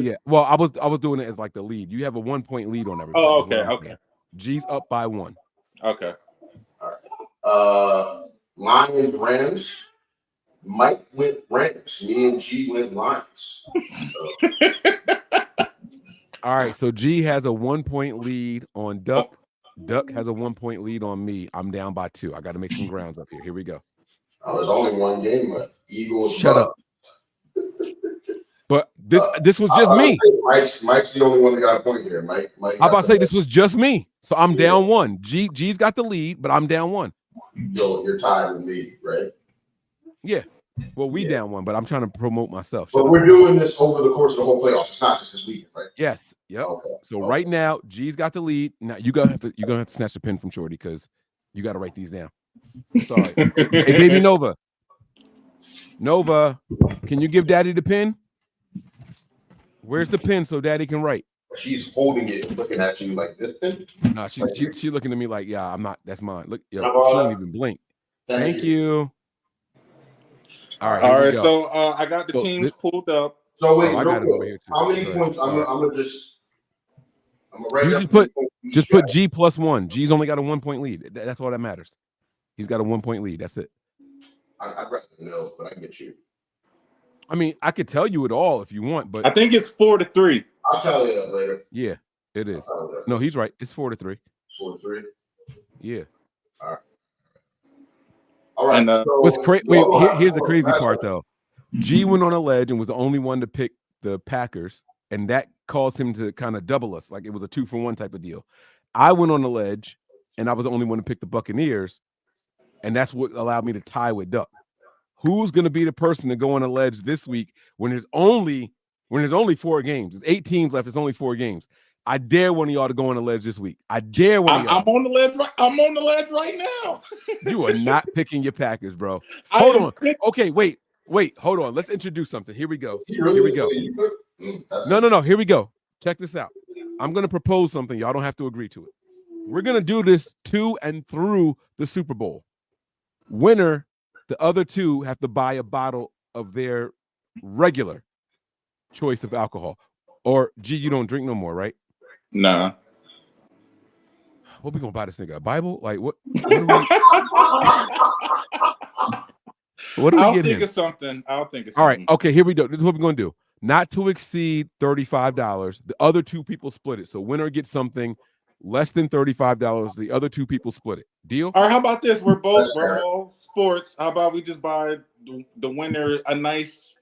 Yeah. Well, I was doing it as like the lead. You have a 1 point lead on everybody. Oh, okay. G's up by 1. Okay. All right. Lions Rams. Mike went Rams. Me and G went Lions. All right, so G has a 1 point lead on Duck. Duck has a 1 point lead on me. I'm down by 2. I got to make some grounds up here. Here we go. There's only one game left. Eagles. Shut up. But this was just me. Mike's the only one that got a point here. Mike. I'm about to say this was just me. So I'm down 1. G's got the lead, but I'm down 1. Yo, you're tied with me, right? Yeah. Well, we down 1, but I'm trying to promote myself. But we're doing this over the course of the whole playoffs. It's not just this weekend, right? Yes. Yep. Okay. So right now, G's got the lead. Now you're gonna have to snatch the pen from Shorty because you got to write these down. Sorry. Hey, baby Nova. Nova, can you give Daddy the pen? Where's the pen so Daddy can write? She's holding it, looking at you like this pen. No, she's looking at me like, yeah, I'm not. That's mine. Look, she didn't even blink. Thank you. All right. So I got the teams pulled up. So wait, I got it over here too. How many points? I'm gonna write. You just put G plus 1. G's only got a 1 point lead. That's all that matters. He's got a 1 point lead. That's it. I'd rather know, but I get you. I mean, I could tell you it all if you want, but I think it's 4-3. I'll tell you that later. Yeah, it is. No, he's right. It's 4-3. 4-3. Yeah. All right. And what's crazy? Wait, here's the crazy part though. G went on a ledge and was the only one to pick the Packers, and that caused him to kind of double us, like it was a 2-for-1 type of deal. I went on the ledge, and I was the only one to pick the Buccaneers, and that's what allowed me to tie with Duck. Who's going to be the person to go on a ledge this week when there's only 4 games? There's 8 teams left. It's only 4 games. I dare one of y'all to go on the ledge this week. I dare one of y'all. I'm on the ledge. I'm on the ledge right now. You are not picking your Packers, bro. Hold on. Okay, wait. Hold on. Let's introduce something. Here we go. Here we go. No. Here we go. Check this out. I'm going to propose something. Y'all don't have to agree to it. We're going to do this to and through the Super Bowl. Winner, the other 2 have to buy a bottle of their regular choice of alcohol. Or, G, you don't drink no more, right? Nah. What we gonna buy this nigga? A Bible? Like what? What are we I'll getting? think of something. All right. Okay. Here we go. This is what we're gonna do. Not to exceed $35. The other 2 people split it. So winner gets something less than $35. The other 2 people split it. Deal? All right, how about this? We're fair. all sports. How about we just buy the winner a nice,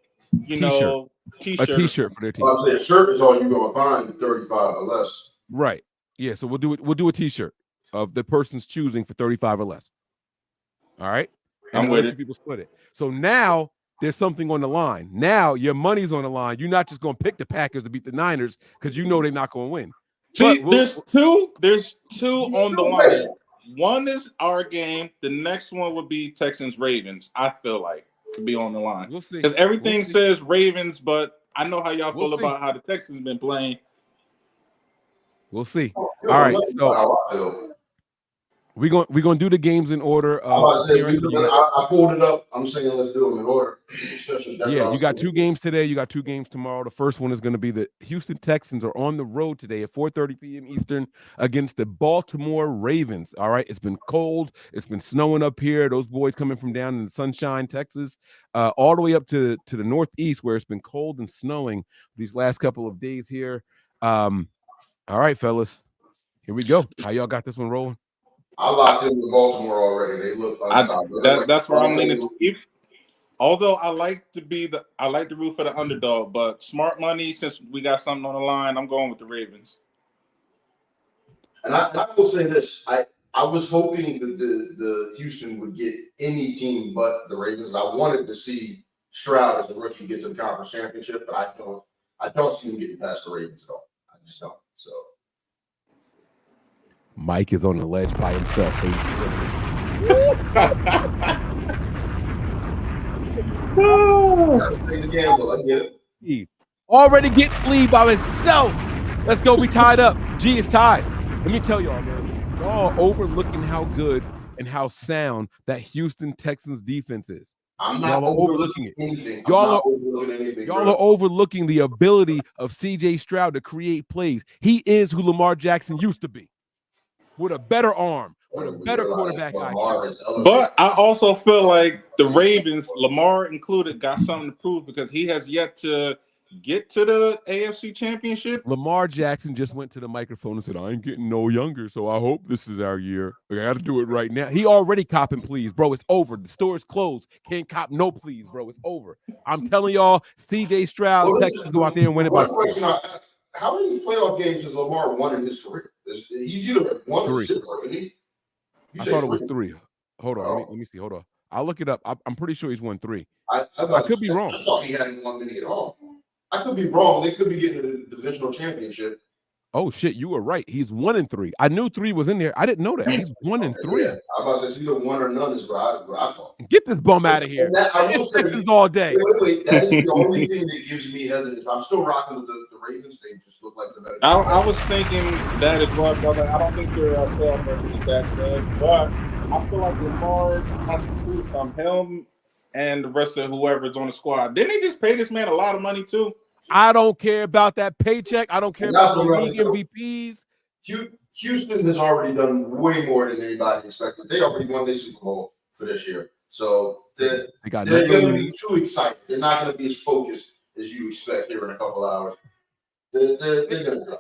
T-shirt. T-shirt. A T-shirt for their team. Well, I say a shirt is all you're gonna find 35 or less. Right. Yeah. So we'll do it. We'll do a T-shirt of the person's choosing for 35 or less. All right. And I'm the with other it. two people split it. So now there's something on the line. Now your money's on the line. You're not just going to pick the Packers to beat the Niners because you know they're not going to win. See, But there's two on the line. One is our game. The next one would be Texans Ravens. I feel like to be on the line We'll see. because everything We'll see. says Ravens, but I know how y'all We'll feel see. about how the Texans been playing. We'll see. All right, so how I feel. we're gonna do the games in order. I'm about to say, appearance. I pulled it up. I'm saying let's do them in order. Yeah, you got 2 games today. You got 2 games tomorrow. The first one is going to be the Houston Texans are on the road today at 4:30 p.m. Eastern against the Baltimore Ravens. All right, it's been cold. It's been snowing up here. Those boys coming from down in the Sunshine, Texas, all the way up to the Northeast where it's been cold and snowing these last couple of days here. All right, fellas, here we go. How y'all got this one rolling? I locked in with Baltimore already. They look unstoppable. That's where I'm leaning to. Although I like to root for the underdog, but smart money, since we got something on the line, I'm going with the Ravens. And I will say this: I was hoping that the Houston would get any team but the Ravens. I wanted to see Stroud as a rookie get to the conference championship, but I don't see him getting past the Ravens at all. I just don't. So Mike is on the ledge by himself. Ladies and gentlemen. gotta take the gamble. I get it. Already getting lead by himself. Let's go. We tied up. G is tied. Let me tell y'all, man. Y'all overlooking how good and how sound that Houston Texans defense is. I'm not Y'all are overlooking it. anything. Y'all Y'all are overlooking the ability of CJ Stroud to create plays. He is who Lamar Jackson used to be, with a better arm, with a better quarterback IQ. But I also feel like the Ravens, Lamar included, got something to prove because he has yet to get to the AFC Championship. Lamar Jackson just went to the microphone and said, I ain't getting no younger, so I hope this is our year. I got to do it right now. He already copping please, bro. It's over. The store is closed. Can't cop no please, bro. It's over. I'm telling y'all, CJ Stroud, Texas, go out there and win it by 4. How many playoff games has Lamar won in his career? He's either 1 or 0, isn't he? I thought it was 3. Hold on. Let me see. Hold on. I'll look it up. I'm pretty sure he's won 3. I could be wrong. I thought he hadn't won many at all. I could be wrong. They could be getting a divisional championship. Oh shit, you were right. He's 1-3. I knew 3 was in there. I didn't know that. He's 1-3. Yeah, I was about to say it's either 1 or none is what I thought. Get this bum out of here. It's Texans all day. Wait. That is the only thing that gives me hesitation. I'm still rocking with the Ravens. They just look like the better. I was thinking that as well, brother. I don't think their playoff record is that good, but I feel like Lamar has to prove from him and the rest of whoever's on the squad. Didn't they just pay this man a lot of money too? I don't care about that paycheck. I don't care about the league MVPs. Houston has already done way more than anybody expected. They already won their Super Bowl for this year. So they're going to be too excited. They're not going to be as focused as you expect here in a couple hours. They're going to.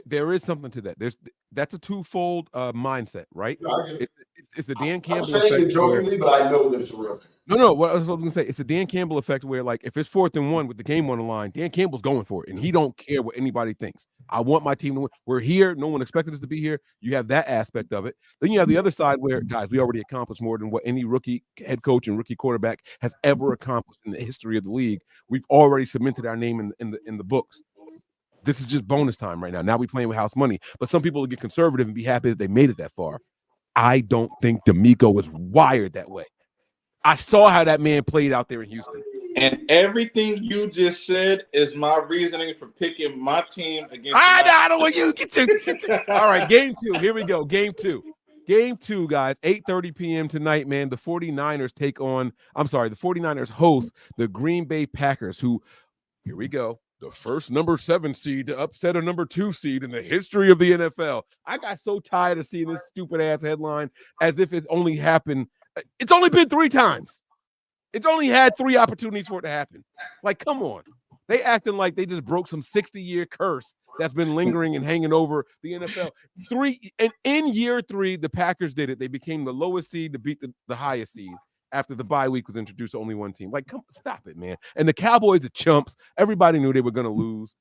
There is something to that. That's a twofold mindset, right? It's a Dan Campbell I'm saying effect. it jokingly, but I know that it's a real thing. No. What I was going to say, it's a Dan Campbell effect where, like, if it's 4th and 1 with the game on the line, Dan Campbell's going for it, and he don't care what anybody thinks. I want my team to win. We're here. No one expected us to be here. You have that aspect of it. Then you have the other side where, guys, we already accomplished more than what any rookie head coach and rookie quarterback has ever accomplished in the history of the league. We've already cemented our name in the books. This is just bonus time right now. Now we're playing with house money. But some people will get conservative and be happy that they made it that far. I don't think D'Amico was wired that way. I saw how that man played out there in Houston. And everything you just said is my reasoning for picking my team against. I don't want you to get to. All right, game 2. Here we go. Game 2. Game 2, guys. 8:30 p.m. tonight, man. The 49ers host the Green Bay Packers, who, here we go, the first number 7 seed to upset a number 2 seed in the history of the NFL. I got so tired of seeing this stupid ass headline as if it's only happened. It's only been 3 times. It's only had 3 opportunities for it to happen. Like, come on. They acting like they just broke some 60-year curse that's been lingering and hanging over the NFL. In year 3, the Packers did it. They became the lowest seed to beat the highest seed after the bye week was introduced to only one team. Like, come stop it, man. And the Cowboys are chumps. Everybody knew they were going to lose.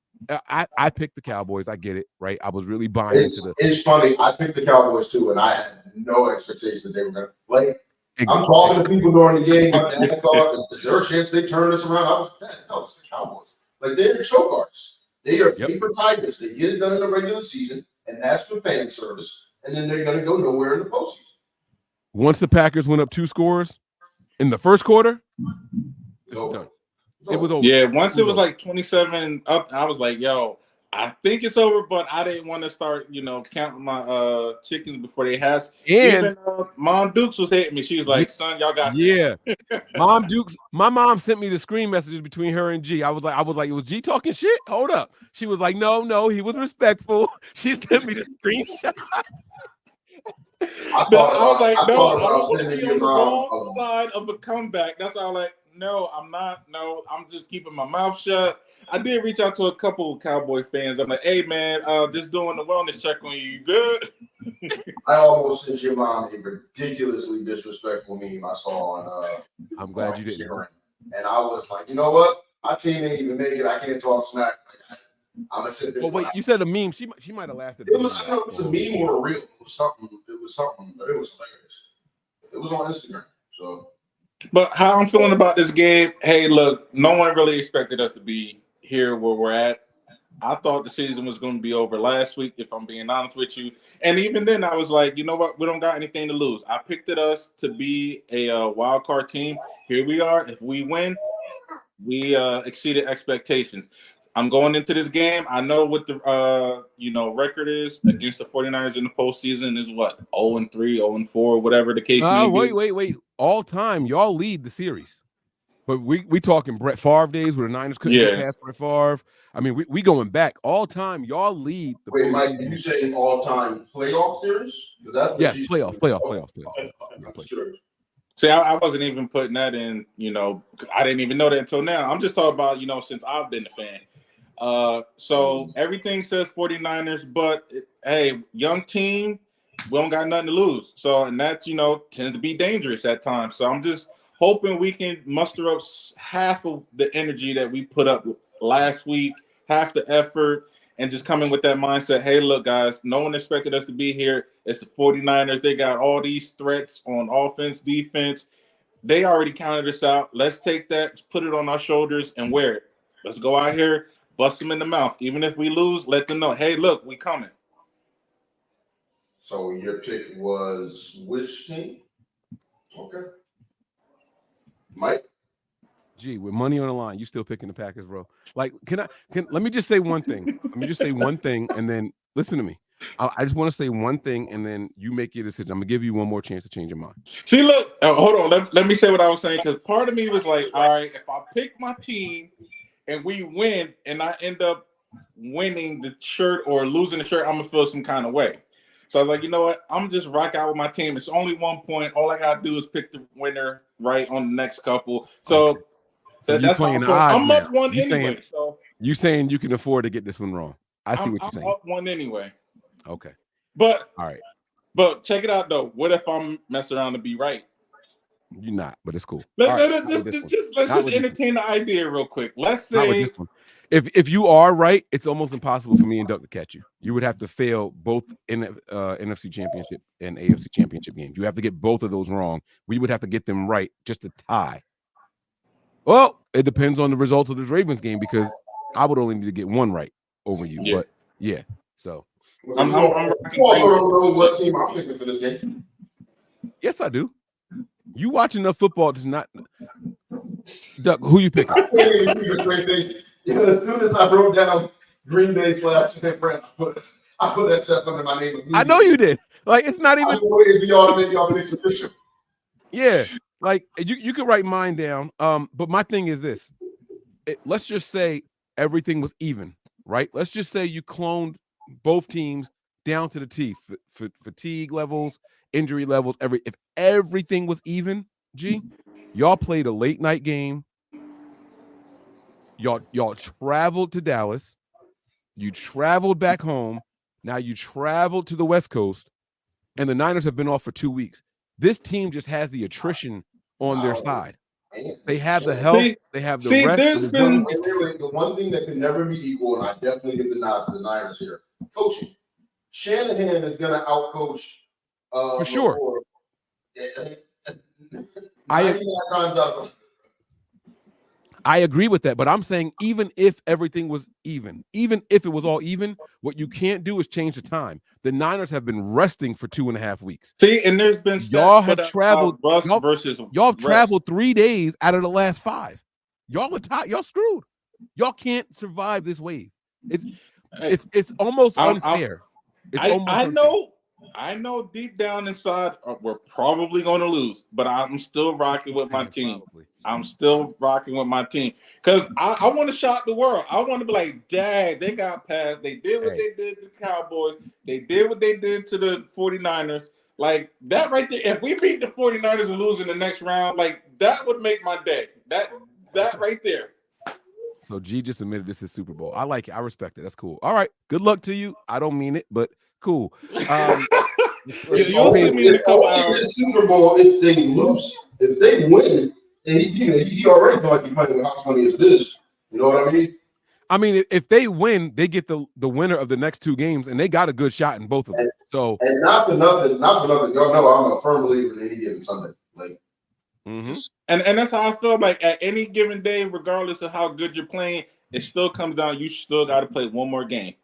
I picked the Cowboys. I get it, right? I was really buying into the. It's funny. I picked the Cowboys too, and I had no expectation that they were going to play. Exactly. I'm talking to people during the game. My dad thought, is there a chance they turn this around? I was, no, it's the Cowboys. Like, they're choke artists. They are paper tigers. They get it done in the regular season, and that's for fan service. And then they're going to go nowhere in the postseason. Once the Packers went up 2 scores in the first quarter, it's done. It was over. Yeah, once it was like 27 up, I was like, yo, I think it's over, but I didn't want to start, counting my chickens before they hatch. And even Mom Dukes was hitting me. She was like, son, y'all got Mom Dukes. My mom sent me the screen messages between her and G. I was like, was G talking shit? Hold up. She was like, no, he was respectful. She sent me the screenshot. I was like, I don't want to be on the wrong side of a comeback. That's why I was like, no, I'm not. No, I'm just keeping my mouth shut. I did reach out to a couple of Cowboy fans. I'm like, hey, man, just doing the wellness check on you. You good? I almost sent your mom a ridiculously disrespectful meme I saw on I'm glad you didn't. And I was like, you know what? My team ain't even make it. I can't talk smack. I'm gonna sit there. Well, wait, you said a meme. She might have laughed at it. It was a meme or a reel. It was something, but it was hilarious. It was on Instagram. So, but how I'm feeling about this game, hey, look, no one really expected us to be here where we're at. I thought the season was going to be over last week, if I'm being honest with you. And even then, I was like, you know what? We don't got anything to lose. I picked us to be a wild card team. Here we are. If we win, we exceeded expectations. I'm going into this game. I know what the record is against the 49ers in the postseason is what? 0-3, 0-4, whatever the case may be. Wait. All time, y'all lead the series. But we talking Brett Favre days where the Niners couldn't get past Brett Favre. I mean, we going back. All time, y'all lead. Wait, Mike, did you say all-time playoff series? Playoff. See, I wasn't even putting that in, I didn't even know that until now. I'm just talking about, since I've been a fan. So everything says 49ers, but hey, young team, we don't got nothing to lose. So, and that, tends to be dangerous at times. So I'm just hoping we can muster up half of the energy that we put up last week, half the effort, and just come in with that mindset. Hey, look, guys, no one expected us to be here. It's the 49ers. They got all these threats on offense, defense. They already counted us out. Let's take that, put it on our shoulders, and wear it. Let's go out here, bust them in the mouth. Even if we lose, let them know, hey, look, we coming. So your pick was which team? Okay. Mike? Gee, with money on the line, you still picking the Packers, bro. Like, let me just say one thing. And then listen to me. I just want to say one thing, and then you make your decision. I'm gonna give you one more chance to change your mind. See, look, hold on. Let me say what I was saying, because part of me was like, all right, if I pick my team and we win, and I end up winning the shirt or losing the shirt, I'm gonna feel some kind of way. So I was like, you know what? I'm just rock out with my team. It's only 1 point. All I gotta do is pick the winner right on the next couple. So, that's playing the odds. I'm up one anyway. You saying you can afford to get this one wrong? I see what you're saying. I'm up one anyway. Okay. But all right. But check it out though. What if I'm messing around to be right? You're not, but it's cool. Let's just entertain the idea real quick. Let's say if you are right, it's almost impossible for me and Duck to catch you. You would have to fail both in NFC Championship and AFC Championship games. You have to get both of those wrong. We would have to get them right just to tie. Well, it depends on the results of this Ravens game, because I would only need to get one right over you. Yeah. But yeah, so I'm also don't know what team I'm picking for this game. Yes, I do. You watch enough football to not. Duck, who you picking? As soon as I wrote down Green Bay / San Fran, I put that stuff under my name. I know you did. Like, it's not even. I'm waiting for y'all to make y'all picks official. Yeah, like you could write mine down. But my thing is this: let's just say everything was even, right? Let's just say you cloned both teams down to the T, fatigue levels, injury levels. If everything was even, y'all played a late night game. Y'all traveled to Dallas. You traveled back home. Now you traveled to the West Coast, and the Niners have been off for 2 weeks. This team just has the attrition on their side. They have the health. They have the rest. There's been the one thing that can never be equal, and I definitely give the nod to the Niners here. Coaching. Shanahan is going to outcoach for sure. 99 times out. I agree with that, but I'm saying even if everything was even if it was all even, what you can't do is change the time. The Niners have been resting for 2.5 weeks. See, and there's been y'all have traveled. Y'all traveled 3 days out of the last 5. Y'all are tired. Y'all screwed. Y'all can't survive this wave. It's almost unfair. I know deep down inside we're probably going to lose, but I'm still rocking with my team. I'm still rocking with my team because I want to shock the world. I want to be like, Dad, they got past. They did what they did to the Cowboys. They did what they did to the 49ers. Like that right there. If we beat the 49ers and lose in the next round, like that would make my day. That right there. So G just admitted this is Super Bowl. I like it. I respect it. That's cool. All right. Good luck to you. I don't mean it, but cool. You'll see me in a couple hours. Super Bowl if they lose. If they win, and he already felt like he's playing with house money as this. You know what I mean? I mean, if they win, they get the winner of the next 2 games, and they got a good shot in both of them. So and not for nothing. Y'all know I'm a firm believer in any given Sunday. Like, and that's how I feel. Like at any given day, regardless of how good you're playing, it still comes down. You still got to play one more game.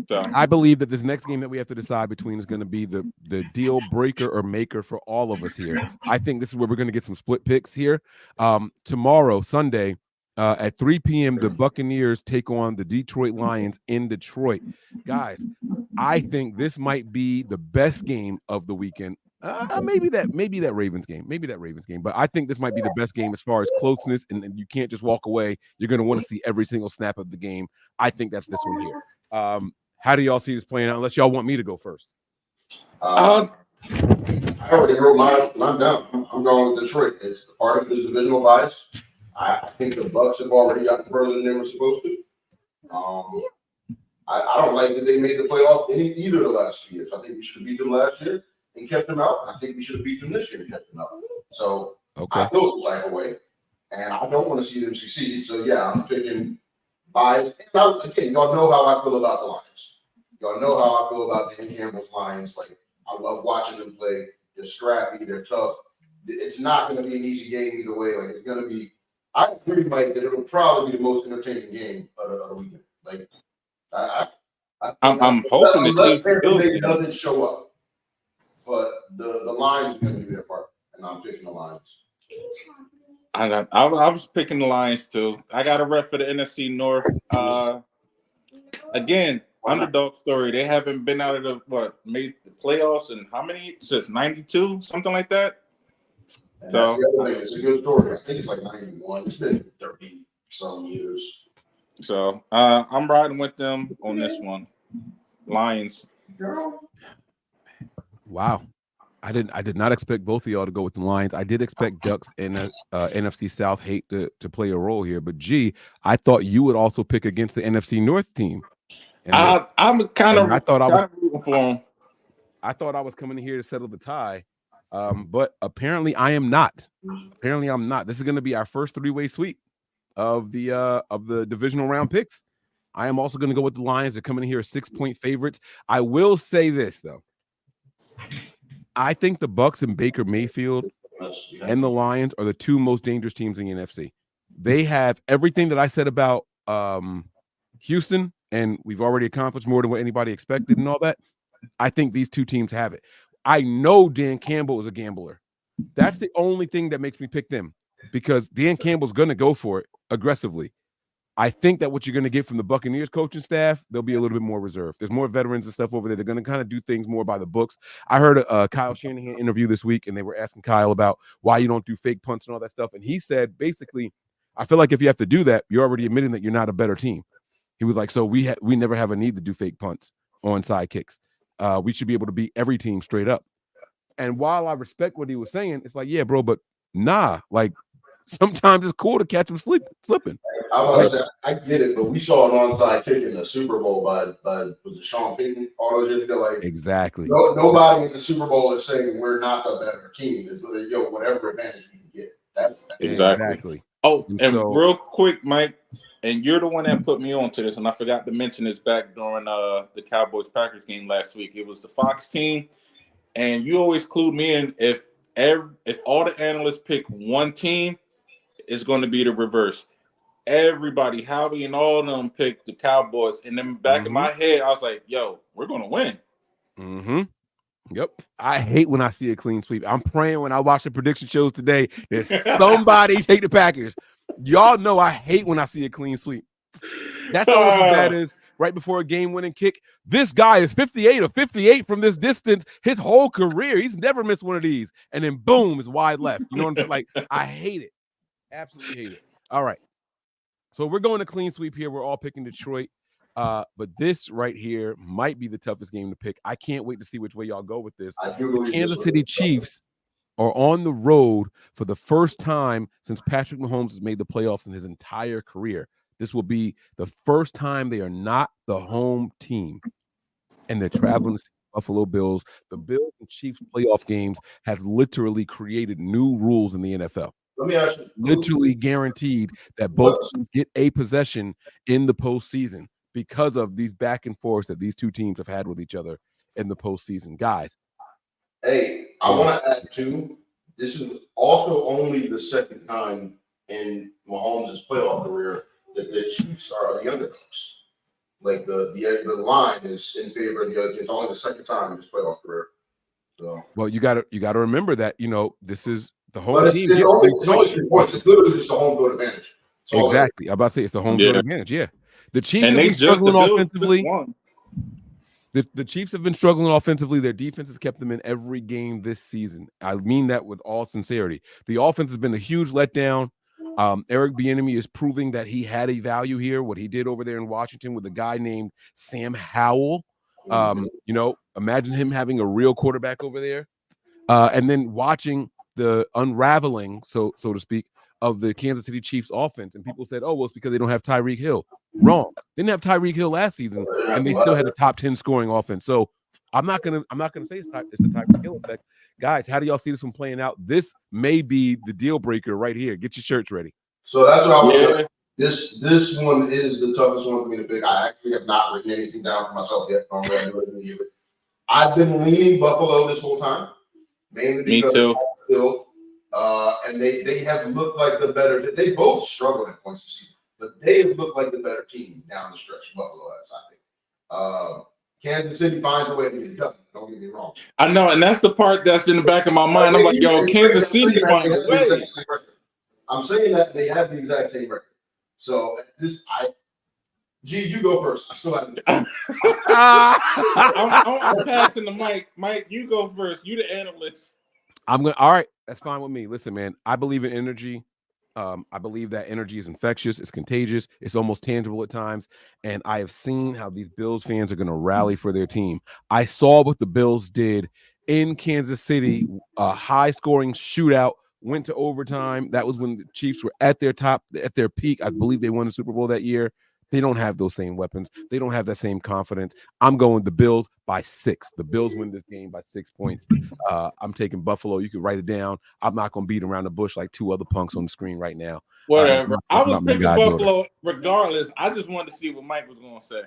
So I believe that this next game that we have to decide between is going to be the deal breaker or maker for all of us here. I think this is where we're going to get some split picks here. Tomorrow, Sunday, at 3 p.m., the Buccaneers take on the Detroit Lions in Detroit. Guys, I think this might be the best game of the weekend. Maybe that Ravens game, but I think this might be the best game as far as closeness, and you can't just walk away. You're going to want to see every single snap of the game. I think that's this one here. How do y'all see this playing out? Unless y'all want me to go first. I already wrote mine down. I'm going with Detroit. It's part of his divisional bias. I think the Bucs have already gotten further than they were supposed to. I don't like that they made the playoff in either of the last 2 years. I think we should have beat them last year and kept them out. I think we should have beat them this year and kept them out. So I feel some type of way, and I don't want to see them succeed. So yeah, I'm picking bias. And again, y'all know how I feel about the Lions. Y'all know how I feel about Dan Campbell's Lions. Like, I love watching them play. They're scrappy. They're tough. It's not going to be an easy game either way. Like, it's going to be – I agree, Mike, that it'll probably be the most entertaining game of the weekend. Like, I'm hoping the unless Tampa Bay doesn't show up. But the Lions are going to do their part, and I'm picking the Lions. I was picking the Lions, too. I got a rep for the NFC North. Again, underdog story. They haven't been out of made the playoffs in how many? Since 92, something like that. And so that's the other thing. It's a good story. I think it's like 91. It's been 30 some years. So I'm riding with them on this one. Lions. Wow. I did not expect both of y'all to go with the Lions. I did expect Ducks and NFC South hate to play a role here, but I thought you would also pick against the NFC North team. I'm kind of. I thought I was rooting for them. I thought I was coming here to settle the tie, but apparently I am not. Apparently I'm not. This is going to be our first 3-way sweep of the divisional round picks. I am also going to go with the Lions. They're coming in here as 6-point favorites. I will say this though. I think the Bucs and Baker Mayfield and the Lions are the 2 most dangerous teams in the NFC. They have everything that I said about Houston, and we've already accomplished more than what anybody expected and all that. I think these 2 teams have it. I know Dan Campbell is a gambler. That's the only thing that makes me pick them, because Dan Campbell's going to go for it aggressively. I think that what you're going to get from the Buccaneers coaching staff, they'll be a little bit more reserved. There's more veterans and stuff over there. They're going to kind of do things more by the books. I heard a Kyle Shanahan interview this week, and they were asking Kyle about why you don't do fake punts and all that stuff. And he said, basically, I feel like if you have to do that, you're already admitting that you're not a better team. He was like, so we never have a need to do fake punts on side kicks. We should be able to beat every team straight up. And while I respect what he was saying, it's like, yeah, bro, but nah, like sometimes it's cool to catch him slipping. I was say I get it, but we saw an onside kick in the Super Bowl by was it Sean Payton all those years ago? Like Exactly. nobody in the Super Bowl is saying we're not the better team. It's like, whatever advantage we can get. Exactly. Oh, and so, real quick, Mike, and you're the one that put me on to this, and I forgot to mention this back during the Cowboys-Packers game last week. It was the Fox team, and you always clued me in if all the analysts pick one team, it's going to be the reverse. Everybody, Howie and all of them picked the Cowboys. And then back in my head, I was like, yo, we're going to win. Mm-hmm. Yep. I hate when I see a clean sweep. I'm praying when I watch the prediction shows today that somebody take the Packers. Y'all know I hate when I see a clean sweep. That's always as bad as right before a game-winning kick. This guy is 58 or 58 from this distance his whole career. He's never missed one of these. And then, boom, it's wide left. You know what I'm saying? Like, I hate it. Absolutely hate it. All right. So we're going to clean sweep here. We're all picking Detroit. But this right here might be the toughest game to pick. I can't wait to see which way y'all go with this. The Kansas City Chiefs are on the road for the first time since Patrick Mahomes has made the playoffs in his entire career. This will be the first time they are not the home team, and they're traveling to see Buffalo Bills. The Bills and Chiefs playoff games has literally created new rules in the NFL. Let me ask you, literally guaranteed that both get a possession in the postseason because of these back and forths that these two teams have had with each other in the postseason. Guys. Hey, I want to add too, this is also only the second time in Mahomes' playoff career that the Chiefs are the underdogs. Like the line is in favor of the other team. It's only the second time in his playoff career. So well, you gotta remember that, this is the home but team. It's only 3 points. It's literally just the home field advantage. Exactly. I'm about to say it's the home field advantage. Yeah. The Chiefs have been struggling offensively. The Chiefs have been struggling offensively. Their defense has kept them in every game this season. I mean that with all sincerity. The offense has been a huge letdown. Eric Bieniemy is proving that he had a value here. What he did over there in Washington with a guy named Sam Howell. Imagine him having a real quarterback over there. And then watching the unraveling, so to speak, of the Kansas City Chiefs offense. And people said, oh, well, it's because they don't have Tyreek Hill. Wrong. They didn't have Tyreek Hill last season, and they still had a top 10 scoring offense. So I'm not gonna say it's the Tyreek Hill effect. Guys, how do y'all see this one playing out? This may be the deal breaker right here. Get your shirts ready. So that's what I was saying. This one is the toughest one for me to pick. I actually have not written anything down for myself yet. I've been leaning Buffalo this whole time. Mainly because me too. And they have looked like the better. They both struggled at points this season, but they have looked like the better team down the stretch. Buffalo has, I think. Kansas City finds a way to get it done. Don't get me wrong. I know, and that's the part that's in the back of my mind. I'm like, yo, Kansas City finds a way. I'm saying that they have the exact same record. So you go first. I still have to. I'm passing the mic. Mike, you go first. You the analyst. All right. That's fine with me. Listen, man, I believe in energy. I believe that energy is infectious. It's contagious. It's almost tangible at times. And I have seen how these Bills fans are going to rally for their team. I saw what the Bills did in Kansas City, a high-scoring shootout, went to overtime. That was when the Chiefs were at their top, at their peak. I believe they won the Super Bowl that year. They don't have those same weapons. They don't have that same confidence. I'm going the Bills by 6. The Bills win this game by 6 points. I'm taking Buffalo. You can write it down. I'm not going to beat around the bush like two other punks on the screen right now. Whatever. I was picking Buffalo regardless. I just wanted to see what Mike was going to say.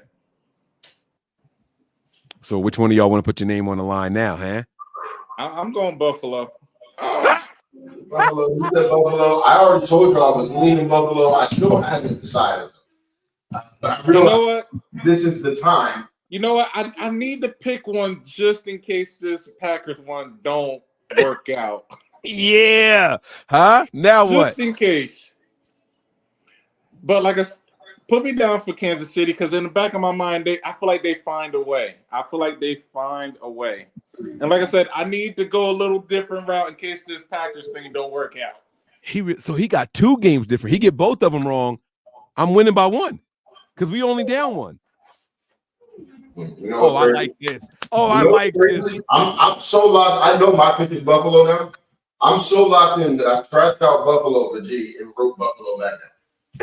So which one of y'all want to put your name on the line now, huh? I'm going Buffalo. Buffalo. You said Buffalo. I already told you I was leaning Buffalo. I still haven't decided. I realize, you know what? This is the time. You know what? I need to pick one just in case this Packers one don't work out. Yeah. Huh? Now just what? Just in case. But put me down for Kansas City because in the back of my mind, I feel like they find a way. And like I said, I need to go a little different route in case this Packers thing don't work out. So he got 2 games different. He get both of them wrong. I'm winning by 1 because we only down 1. I like this. I like this. I'm so locked. I know my pick is Buffalo now. I'm so locked in that I scratched out Buffalo for G and wrote Buffalo back down.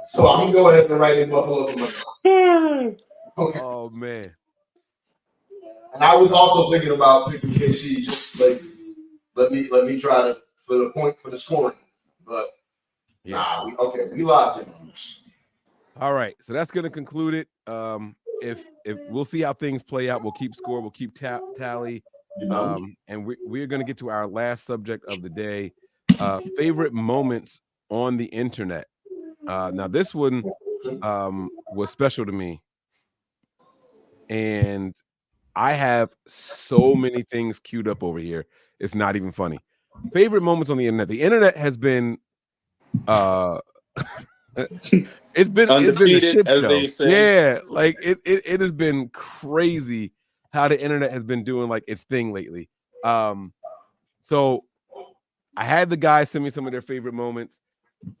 So I'm gonna go ahead and write in Buffalo for myself. Okay. Oh man. And I was also thinking about picking KC, just like let me try to for the point for the scoring, but Yeah. we locked in on this. All right, so that's going to conclude it. If we'll see how things play out, we'll keep score, we'll keep tally, and we're going to get to our last subject of the day: favorite moments on the internet. Now, this one was special to me, and I have so many things queued up over here. It's not even funny. Favorite moments on the internet. The internet has been it's been a shit show. They say. Yeah, like it has been crazy how the internet has been doing like its thing lately. So I had the guys send me some of their favorite moments.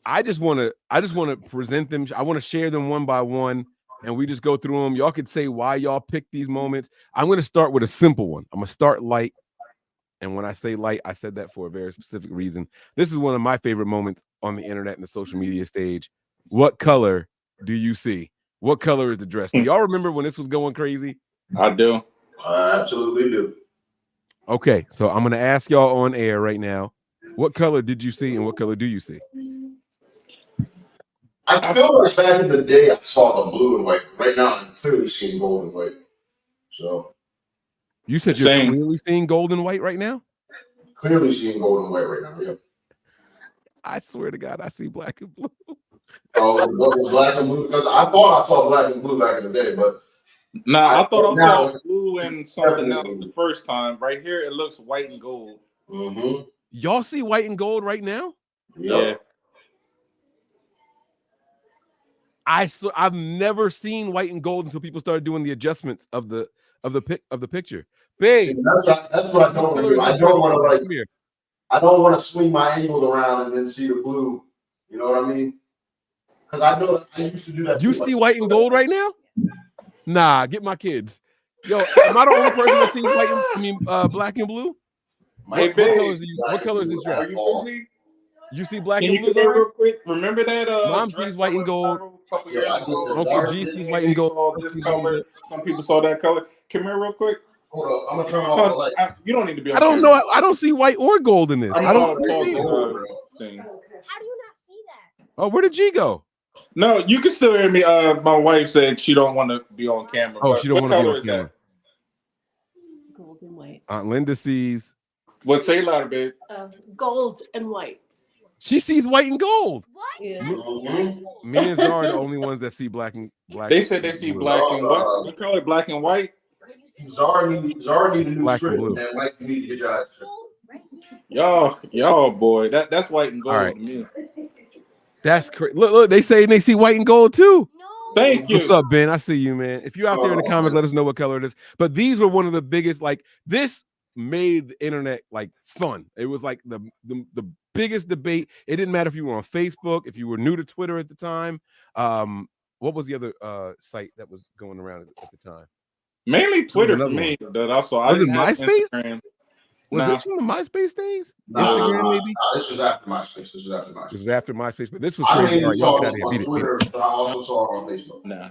I just want to present them. I want to share them one by one, and we just go through them. Y'all could say why y'all picked these moments. I'm going to start with a simple one. I'm going to start light. And when I say light, I said that for a very specific reason. This is one of my favorite moments on the internet and the social media stage. What color do you see? What color is the dress? Do y'all remember when this was going crazy? I do. I absolutely do. Okay, so I'm going to ask y'all on air right now. What color did you see and what color do you see? I feel like back in the day I saw the blue and white. Right now I'm clearly seeing gold and white. So you said you're clearly seeing gold and white right now? Clearly seeing gold and white right now, yeah. I swear to God, I see black and blue. Oh, what was black and blue? Because I thought I saw black and blue back in the day, but I thought I saw blue and something else the first time. Right here, it looks white and gold. Mm-hmm. Y'all see white and gold right now? Yeah. I've never seen white and gold until people started doing the adjustments of the picture. Babe, that's what I don't want to do. I don't want to swing my angle around and then see the blue. You know what I mean? Because I know I used to do that. You see white and gold right now? Nah, get my kids. Yo, am I the only person that sees black and blue? Hey, what color is this dress? Are you busy? You see black and blue real quick? Remember that Mom sees white and gold. Uncle G sees white and gold. This color. Some people saw that color. Come here real quick. Hold up, I'm gonna turn off the light. You don't need to be on I don't know. I don't see white or gold in this. I don't know. How do you not see that? Oh, where did G go? No, you can still hear me. My wife said she don't want to be on camera. Oh, she don't want to be on camera. Gold and white. Aunt Linda sees. What? Say louder, babe. Gold and white. She sees white and gold. What? Yeah. Me and Zara are the only ones that see black and black. They said they see black and what? What color? Black and white. Zara need a new strip, and Mike, you need to get your eyes checked. Y'all, boy, that's white and gold right. to me. That's crazy. Look, they say they see white and gold too. No. Thank you. What's up, Ben? I see you, man. If you're out there in the comments, let us know what color it is. But these were one of the biggest. Like this made the internet like fun. It was like the biggest debate. It didn't matter if you were on Facebook, if you were new to Twitter at the time. What was the other site that was going around at the time? Mainly Twitter for me. That also I didn't have MySpace? Instagram. Was this from the MySpace days? Instagram, maybe? This was after MySpace. This was after MySpace, but this was crazy. I saw it on Twitter, but I also saw it on Facebook. Nah.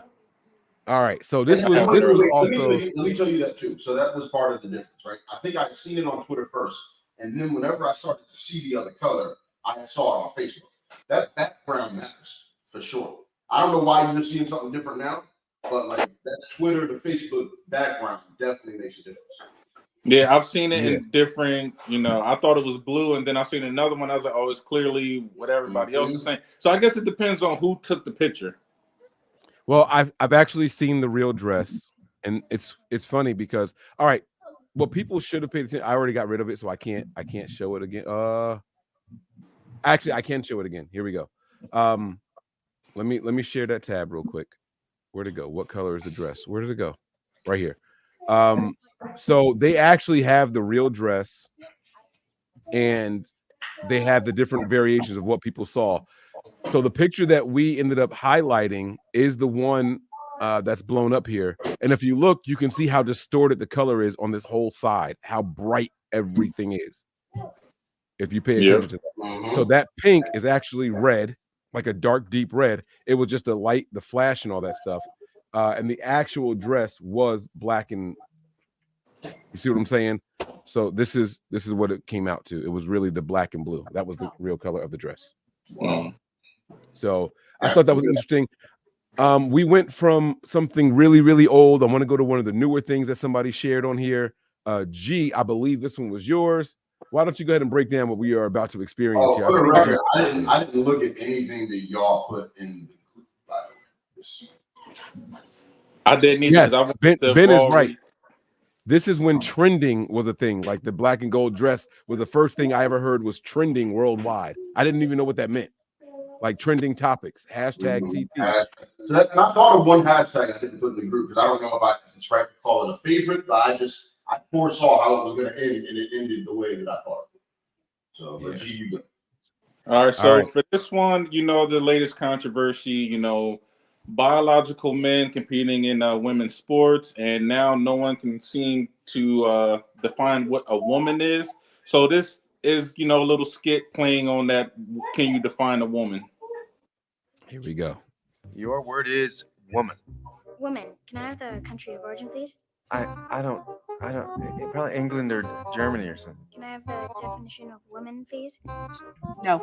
All right, so this was also. Let me tell you that too. So that was part of the difference, right? I think I'd seen it on Twitter first, and then whenever I started to see the other color, I saw it on Facebook. That background matters for sure. I don't know why you're seeing something different now, but like that Twitter to Facebook background definitely makes a difference. Yeah, I've seen it in different, I thought it was blue, and then I seen another one. I was like, oh, it's clearly what everybody else is saying. So I guess it depends on who took the picture. Well, I've actually seen the real dress, and it's funny because what people should have paid attention. I already got rid of it, so I can't show it again. Actually, I can show it again. Here we go. Let me share that tab real quick. Where'd it go? What color is the dress? Where did it go? Right here. So they actually have the real dress, and they have the different variations of what people saw. So the picture that we ended up highlighting is the one that's blown up here. And if you look, you can see how distorted the color is on this whole side, how bright everything is. If you pay attention to that. So that pink is actually red, like a dark, deep red. It was just the light, the flash, and all that stuff. And the actual dress was black and. You see what I'm saying? So this is what it came out to. It was really the black and blue. That was the real color of the dress. Wow. So I thought that was interesting. We went from something really, really old. I want to go to one of the newer things that somebody shared on here. G, I believe this one was yours. Why don't you go ahead and break down what we are about to experience here? For the record, I didn't look at anything that y'all put in the group, by the way. I didn't either. Yes, 'Cause Ben is already- right. This is when trending was a thing. Like the black and gold dress was the first thing I ever heard was trending worldwide. I didn't even know what that meant. Like trending topics, hashtag TT. So and I thought of one hashtag I didn't put in the group because I don't know if it's right to call it a favorite, but I foresaw how it was going to end, and it ended the way that I thought. So, but G, you go. All right. So All right. for this one, the latest controversy, biological men competing in women's sports, and now no one can seem to define what a woman is. So this is, a little skit playing on that. Can you define a woman? Here we go. Your word is woman. Woman. Can I have the country of origin, please? I don't, probably England or Germany or something. Can I have the definition of woman, please? No.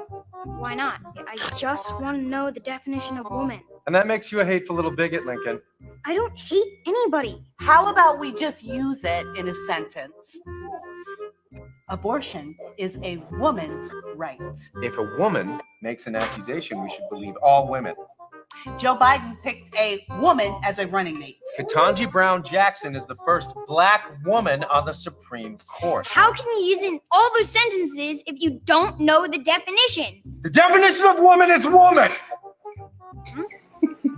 Why not? I just want to know the definition of woman. And that makes you a hateful little bigot, Lincoln. I don't hate anybody. How about we just use it in a sentence? Abortion is a woman's right. If a woman makes an accusation, we should believe all women. Joe Biden picked a woman as a running mate. Ketanji Brown Jackson is the first black woman on the Supreme Court. How can you use in all those sentences if you don't know the definition? The definition of woman is woman.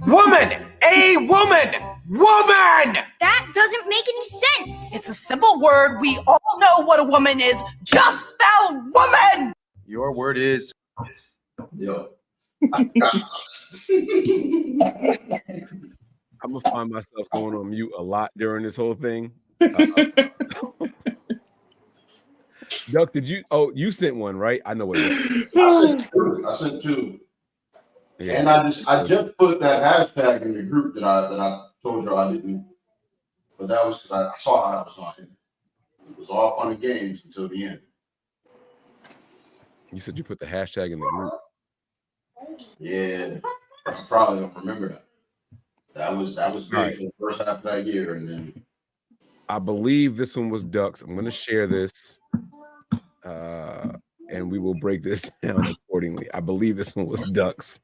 Woman, a woman, woman. That doesn't make any sense. It's a simple word. We all know what a woman is. Just spell woman. Your word is. Yo. I'm gonna find myself going on mute a lot during this whole thing. Duck, did you? Oh, you sent one, right? I know what it is. I sent two. Yeah. And I just put that hashtag in the group that I told you I didn't. But that was because I saw how that was on. It was all fun and games until the end. You said you put the hashtag in the group. Yeah, I probably don't remember that. That was big Right. for the first half of that year, and then I believe this one was Ducks. I'm going to share this, and we will break this down accordingly. I believe this one was Ducks.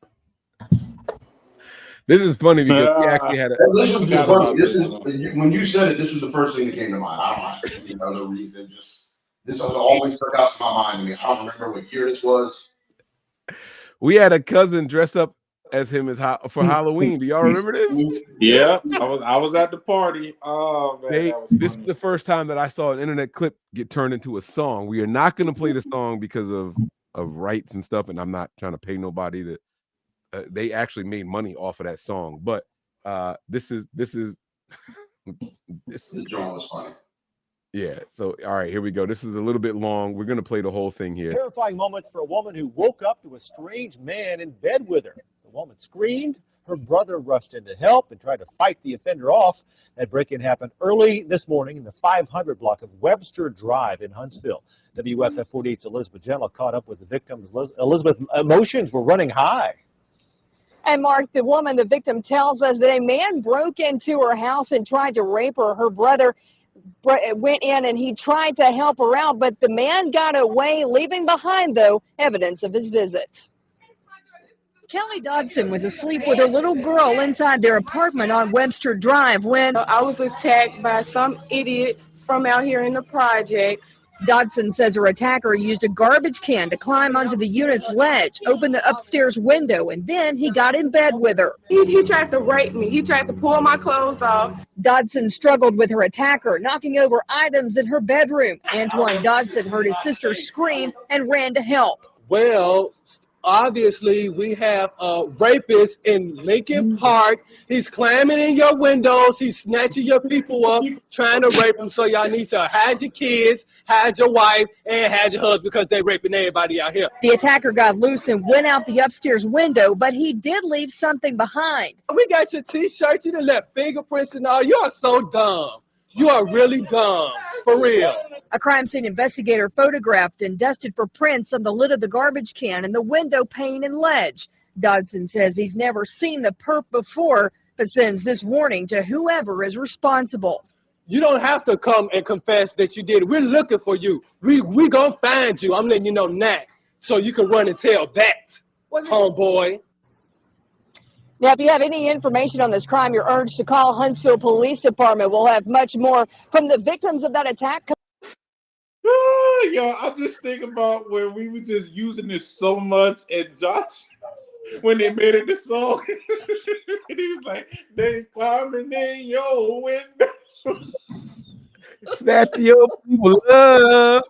This is funny because we actually had a. this was just funny. When you said it, this was the first thing that came to mind. I don't know the reason. Just this has always stuck out in my mind to me. I don't remember what year this was. We had a cousin dress up as him for Halloween. Do y'all remember this? Yeah, I was at the party. Oh man, that was This is funny. the first time that I saw an internet clip get turned into a song. We are not going to play the song because of rights and stuff, and I'm not trying to pay nobody to. They actually made money off of that song, but this is This joint was funny. yeah. So all right, here we go. This is a little bit long. We're going to play the whole thing here. Terrifying moments for a woman who woke up to a strange man in bed with her. The woman screamed. Her brother rushed in to help and tried to fight the offender off. That break-in happened early this morning in the 500 block of Webster Drive in Huntsville. WFF 48's Elizabeth Gentle caught up with the victims. Elizabeth, emotions were running high. And Mark, the woman, the victim, tells us that a man broke into her house and tried to rape her. Her brother went in and he tried to help her out, but the man got away, leaving behind, though, evidence of his visit. Kelly Dodson was asleep with her little girl inside their apartment on Webster Drive when I was attacked by some idiot from out here in the projects. Dodson says her attacker used a garbage can to climb onto the unit's ledge, open the upstairs window, and then he got in bed with her. He tried to rape me. He tried to pull my clothes off. Dodson struggled with her attacker, knocking over items in her bedroom. Antoine Dodson heard his sister scream and ran to help. Well, obviously we have a rapist in Lincoln Park. He's climbing in your windows. He's snatching your people up, trying to rape them. So y'all need to hide your kids, hide your wife, and hide your husband because they raping everybody out here. The attacker got loose and went out the upstairs window, but he did leave something behind. We got your T-shirt. You done left fingerprints and all. You are so dumb. You are really dumb, for real. A crime scene investigator photographed and dusted for prints on the lid of the garbage can and the window pane and ledge. Dodson says he's never seen the perp before, but sends this warning to whoever is responsible. You don't have to come and confess that you did it. We're looking for you. We gonna find you. I'm letting you know now, so you can run and tell that, homeboy. Now, if you have any information on this crime, you're urged to call Huntsville Police Department. We'll have much more from the victims of that attack. Yo, I just think about when we were just using this so much, and Josh, when they made it the song, and he was like, "They climbing in your window." Snatch your people up.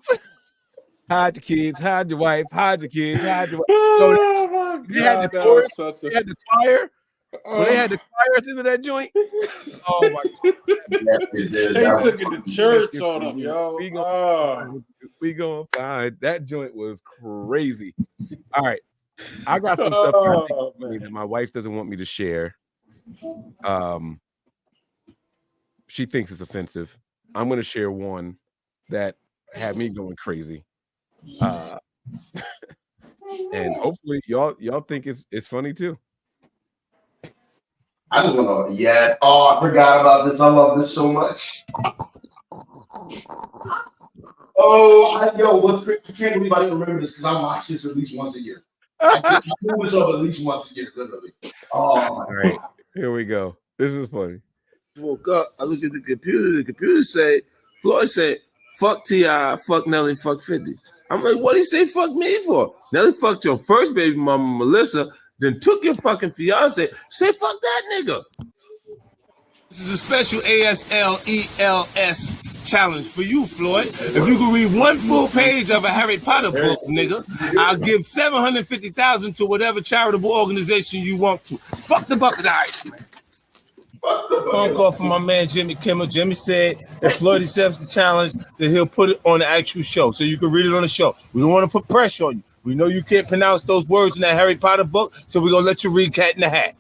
Hide your kids, hide your wife, hide your kids, hide your wife. Oh my God, they had the that chorus, was such a... they had the choir. When they had the choir at the end of that joint. Oh my God. They took it to church on them, yo. We gonna find that joint was crazy. All right. I got some stuff that my wife doesn't want me to share. She thinks it's offensive. I'm gonna share one that had me going crazy. And hopefully y'all think it's funny too. I just want to, oh, I forgot about this. I love this so much. What's great? I can't believe I didn't remember this because I watch this at least once a year. I do this up at least once a year, literally. Oh, my All right, here we go. This is funny. Woke up, I look at the computer. The computer said, Floyd said, fuck T.I., fuck Nelly, fuck 50. I'm like, what did he say fuck me for? Nelly fucked your first baby mama, Melissa, then took your fucking fiance. Say fuck that nigga. This is a special ASLELS challenge for you, Floyd. If you can read one full page of a Harry Potter book, nigga, I'll give $750,000 to whatever charitable organization you want to. Fuck the bucket of ice, man. Phone call from my man Jimmy Kimmel. Jimmy said if Floyd accepts the challenge, then he'll put it on the actual show, so you can read it on the show. We don't want to put pressure on you. We know you can't pronounce those words in that Harry Potter book, so we're gonna let you read Cat in the Hat.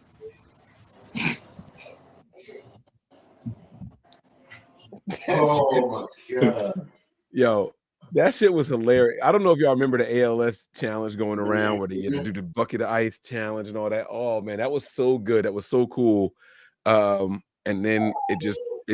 Oh my God. Yo, that shit was hilarious. I don't know if y'all remember the ALS challenge going around where they had to do the bucket of ice challenge and all that. Oh man, that was so good. That was so cool. And then it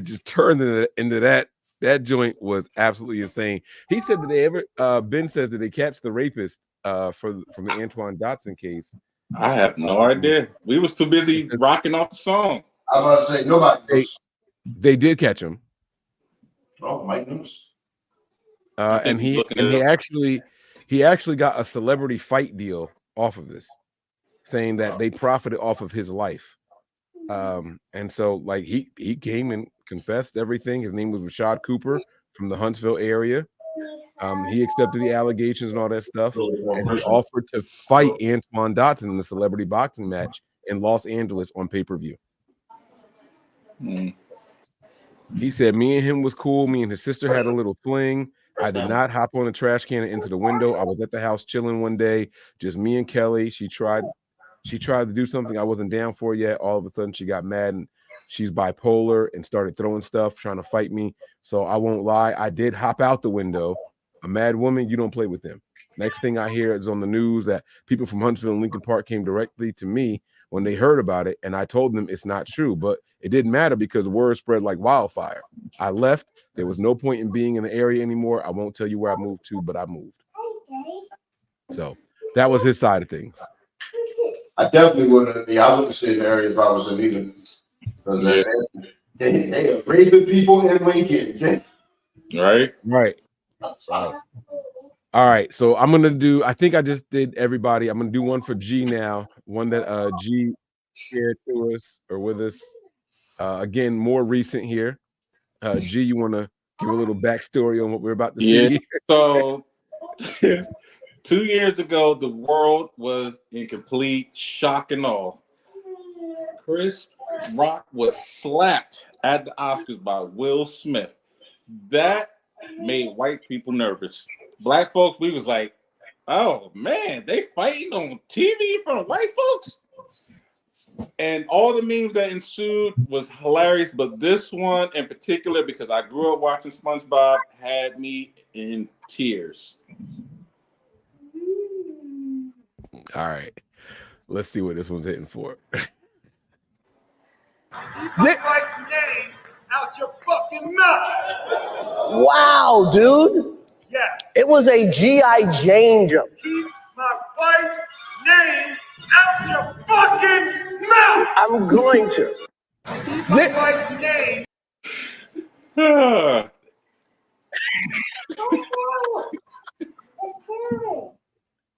just turned into that. That joint was absolutely insane. He said that they ever Ben says that they catch the rapist from the Antoine Dotson case. I have no idea. We was too busy rocking off the song. I'm about to say nobody knows. They did catch him. Oh, Mike knows. And he actually got a celebrity fight deal off of this, saying that they profited off of his life. And so like he came and confessed everything. His name was Rashad Cooper from the Huntsville area. He accepted the allegations and all that stuff, and he offered to fight Antoine Dotson in the celebrity boxing match in Los Angeles on pay-per-view. He said me and him was cool. Me and his sister had a little fling. I did not hop on the trash can and into the window. I was at the house chilling one day, just me and Kelly. She tried to do something I wasn't down for yet. All of a sudden she got mad, and she's bipolar and started throwing stuff, trying to fight me. So I won't lie, I did hop out the window. A mad woman, you don't play with them. Next thing I hear is on the news that people from Huntsville and Lincoln Park came directly to me when they heard about it, and I told them it's not true, but it didn't matter because the word spread like wildfire. I left. There was no point in being in the area anymore. I won't tell you where I moved to, but I moved. So that was his side of things. I definitely wouldn't. I wouldn't stay in the area if I was in either. They are raping people in Lincoln. Right. All right. So I'm gonna do. I think I just did everybody. I'm gonna do one for G now. One that G shared to us or with us. Again, more recent here. G, you want to give a little backstory on what we're about to see? So 2 years ago, the world was in complete shock and awe. Chris Rock was slapped at the Oscars by Will Smith. That made white people nervous. Black folks, we was like, oh man, they fighting on TV in front of white folks? And all the memes that ensued was hilarious, but this one in particular, because I grew up watching SpongeBob, had me in tears. All right. Let's see what this one's hitting for. Get my name out your fucking mouth. Wow, dude. Yeah. It was a G.I. Jane jump. Keep my wife's name out your fucking mouth. I'm going to. Keep my wife's name.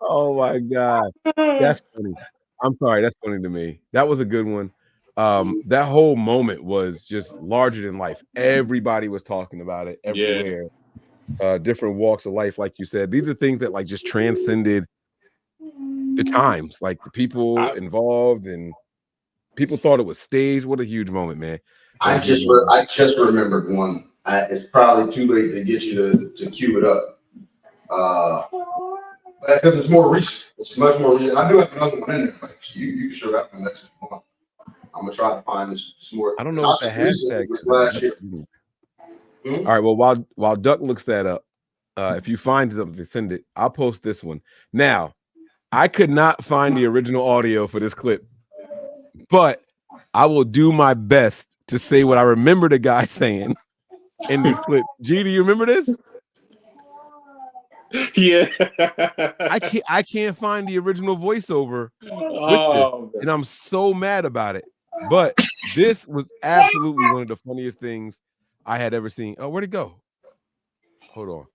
Oh my God. That's funny. I'm sorry, that's funny to me. That was a good one. That whole moment was just larger than life. Everybody was talking about it everywhere. Different walks of life, like you said. These are things that like just transcended the times, like the people involved, and people thought it was staged. What a huge moment, man. I just remembered one. It's probably too late to get you to cue it up. Because it's more recent. It's much more recent. I do have another one in there. Like, so you can show that one next one. I'm gonna try to find this more. I don't know what the hashtag is. Last year. All right. Well, while Duck looks that up, if you find something, send it. I'll post this one. Now, I could not find the original audio for this clip, but I will do my best to say what I remember the guy saying in this clip. G, do you remember this? Yeah. I can't find the original voiceover with this, and I'm so mad about it. But this was absolutely one of the funniest things I had ever seen. Oh, where'd it go? Hold on.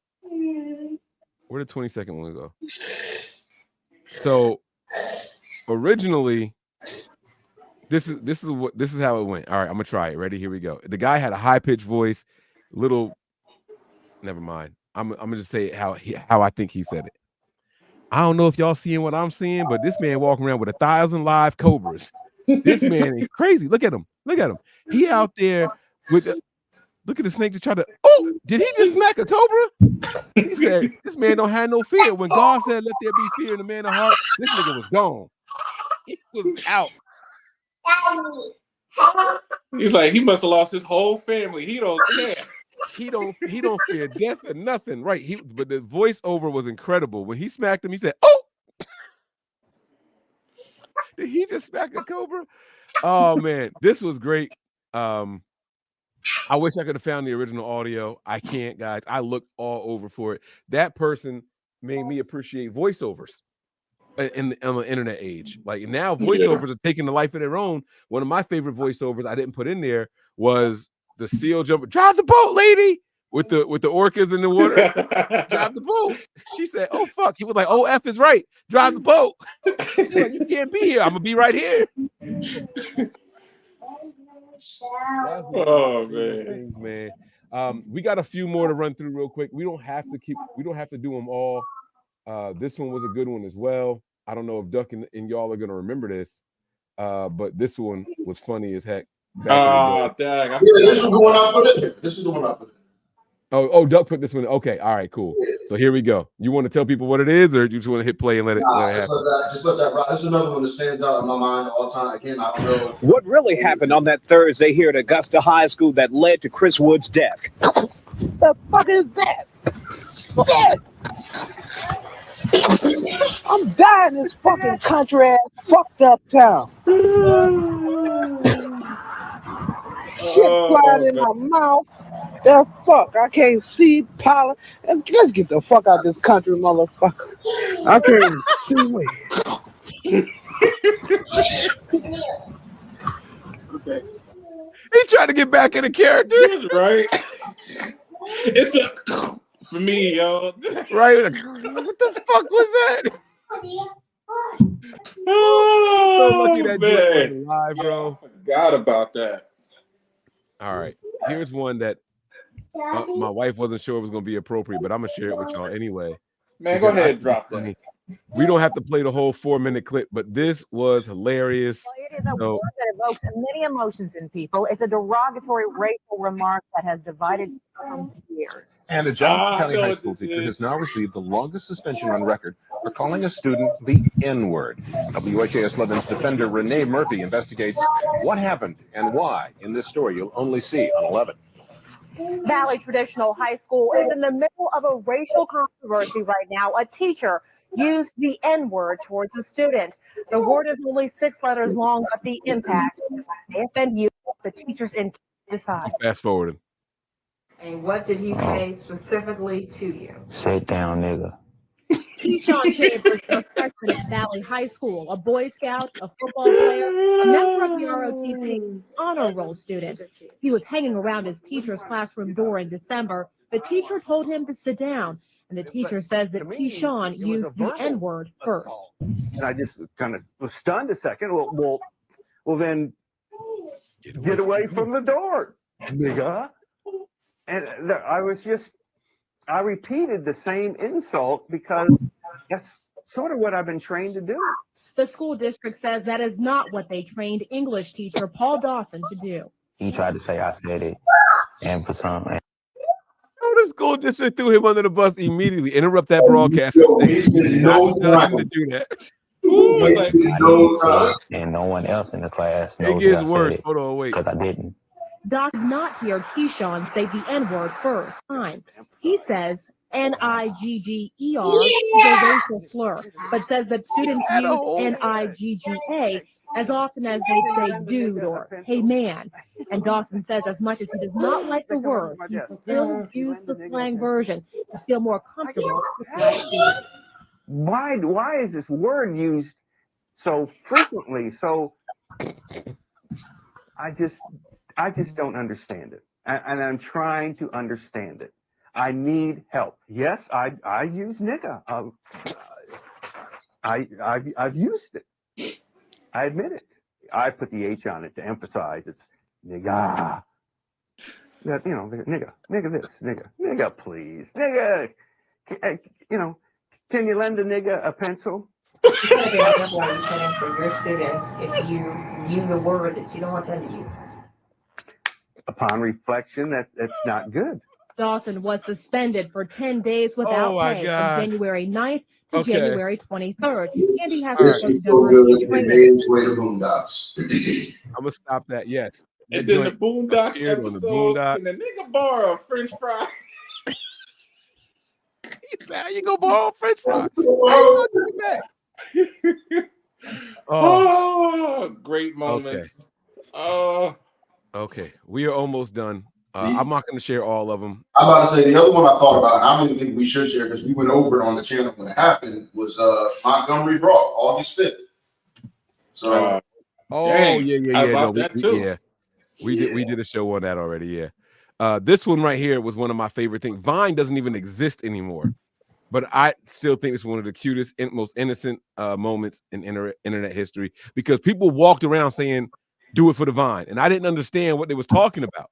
Where did 22nd one go? So originally, this is how it went. All right, I'm gonna try it. Ready? Here we go. The guy had a high-pitched voice, never mind. I'm gonna just say how I think he said it. I don't know if y'all seeing what I'm seeing, but this man walking around with 1,000 live cobras. This man is crazy. Look at him. Look at him. He out there with look at the snake to try to. Oh, did he just smack a cobra? He said this man don't have no fear. When God said, "Let there be fear in the man of heart," this nigga was gone. He was out. He's like, he must have lost his whole family. He don't care. He don't fear death or nothing, right? But the voiceover was incredible. When he smacked him, he said, "Oh, did he just smack a cobra?" Oh man, this was great. I wish I could have found the original audio. I can't, guys. I looked all over for it. That person made me appreciate voiceovers in the internet age. Like now, voiceovers are taking the life of their own. One of my favorite voiceovers I didn't put in there was the seal jumper. Drive the boat, lady, with the orcas in the water. Drive the boat. She said, "Oh fuck." He was like, "Oh F is right. Drive the boat." She's like, "You can't be here. I'm gonna be right here." Oh man. Things, man. We got a few more to run through real quick. We don't have to do them all. This one was a good one as well. I don't know if Duck and y'all are gonna remember this, but this one was funny as heck. Dang. Yeah, this is the one I put in there. This is the one I put in. Oh, Duck put this one. Okay, all right, cool. So here we go. You want to tell people what it is, or you just want to hit play and let it happen? Just let that rock. This is another one that stands out in my mind all the time. Again, I don't know. What really happened on that Thursday here at Augusta High School that led to Chris Wood's death? The fuck is that? Shit! I'm dying in this fucking country ass fucked up town. Shit flying in my mouth. The fuck, I can't see pollen. Let's get the fuck out of this country, motherfucker. I can't see me. He tried to get back in the character, right? It's a for me, yo. Right? Like, what the fuck was that? Oh, so lucky that man. was live, bro. I forgot about that. All right, here's one that my wife wasn't sure it was going to be appropriate, but I'm gonna share it with y'all anyway. Man, go ahead, drop that. We don't have to play the whole 4-minute clip, but this was hilarious. It is a So, word that evokes many emotions in people. It's a derogatory racial remark that has divided people for years. And a Johnson County high school teacher has now received the longest suspension on record for calling a student the N-word. WHAS 11's defender Renee Murphy investigates what happened and why in this story you'll only see on 11. Valley Traditional High School is in the middle of a racial controversy right now. A teacher used the N-word towards a student. The word is only 6 letters long, but the impact may offend you. The teacher's intent to decide. fast forwarding. And what did he say specifically to you? Sit down, nigga. Keyshawn Chambers, a freshman at Valley High School, a Boy Scout, a football player, a member of the ROTC, honor roll student. He was hanging around his teacher's classroom door in December. The teacher told him to sit down, and the teacher says that Keyshawn used the N-word first. And I just kind of was stunned a second. Well, then get away from the door, nigga. And I repeated the same insult because that's sort of what I've been trained to do. The school district says that is not what they trained English teacher Paul Dawson to do. He tried to say I said it, and for some. Oh, the school district threw him under the bus immediately. Interrupt that broadcast and say, No time to do that. And no one else in the class knows It gets that I worse. said it, Hold on, wait. because I didn't. Doc did not hear Keyshawn say the N-word first time. He says N-I-G-G-E-R is a racial slur, but says that students use N-I-G-G-A as often as they say dude or hey man. And Dawson says as much as he does not like the word, he still used the slang version to feel more comfortable with black students. Why is this word used so frequently? So I just don't understand it, and I'm trying to understand it. I need help. Yes, I use nigga. I've used it. I admit it. I put the H on it to emphasize it's nigga. That, you know, nigga this, nigga please, nigga. Can you lend a nigga a pencil? What kind of example are you setting for your students if you use a word that you don't want them to use? Upon reflection, that's not good. Dawson was suspended for 10 days without pay from January 9th to January 23rd. And he has to go to diversity training. I'm gonna stop that. Yes. And then the Boondocks episode, can the nigga borrow a French fry? He said, how you gonna borrow a French fry? How you gonna get it back? Oh, great moments. Okay, we are almost done. I'm not going to share all of them. I'm about to say the other one I thought about, and I don't even think we should share because we went over it on the channel when it happened, was Montgomery Brock, August 5th. So, We did a show on that already. Yeah, this one right here was one of my favorite things. Vine doesn't even exist anymore, but I still think it's one of the cutest and most innocent moments in internet history because people walked around saying, "Do it for the Vine," and I didn't understand what they was talking about.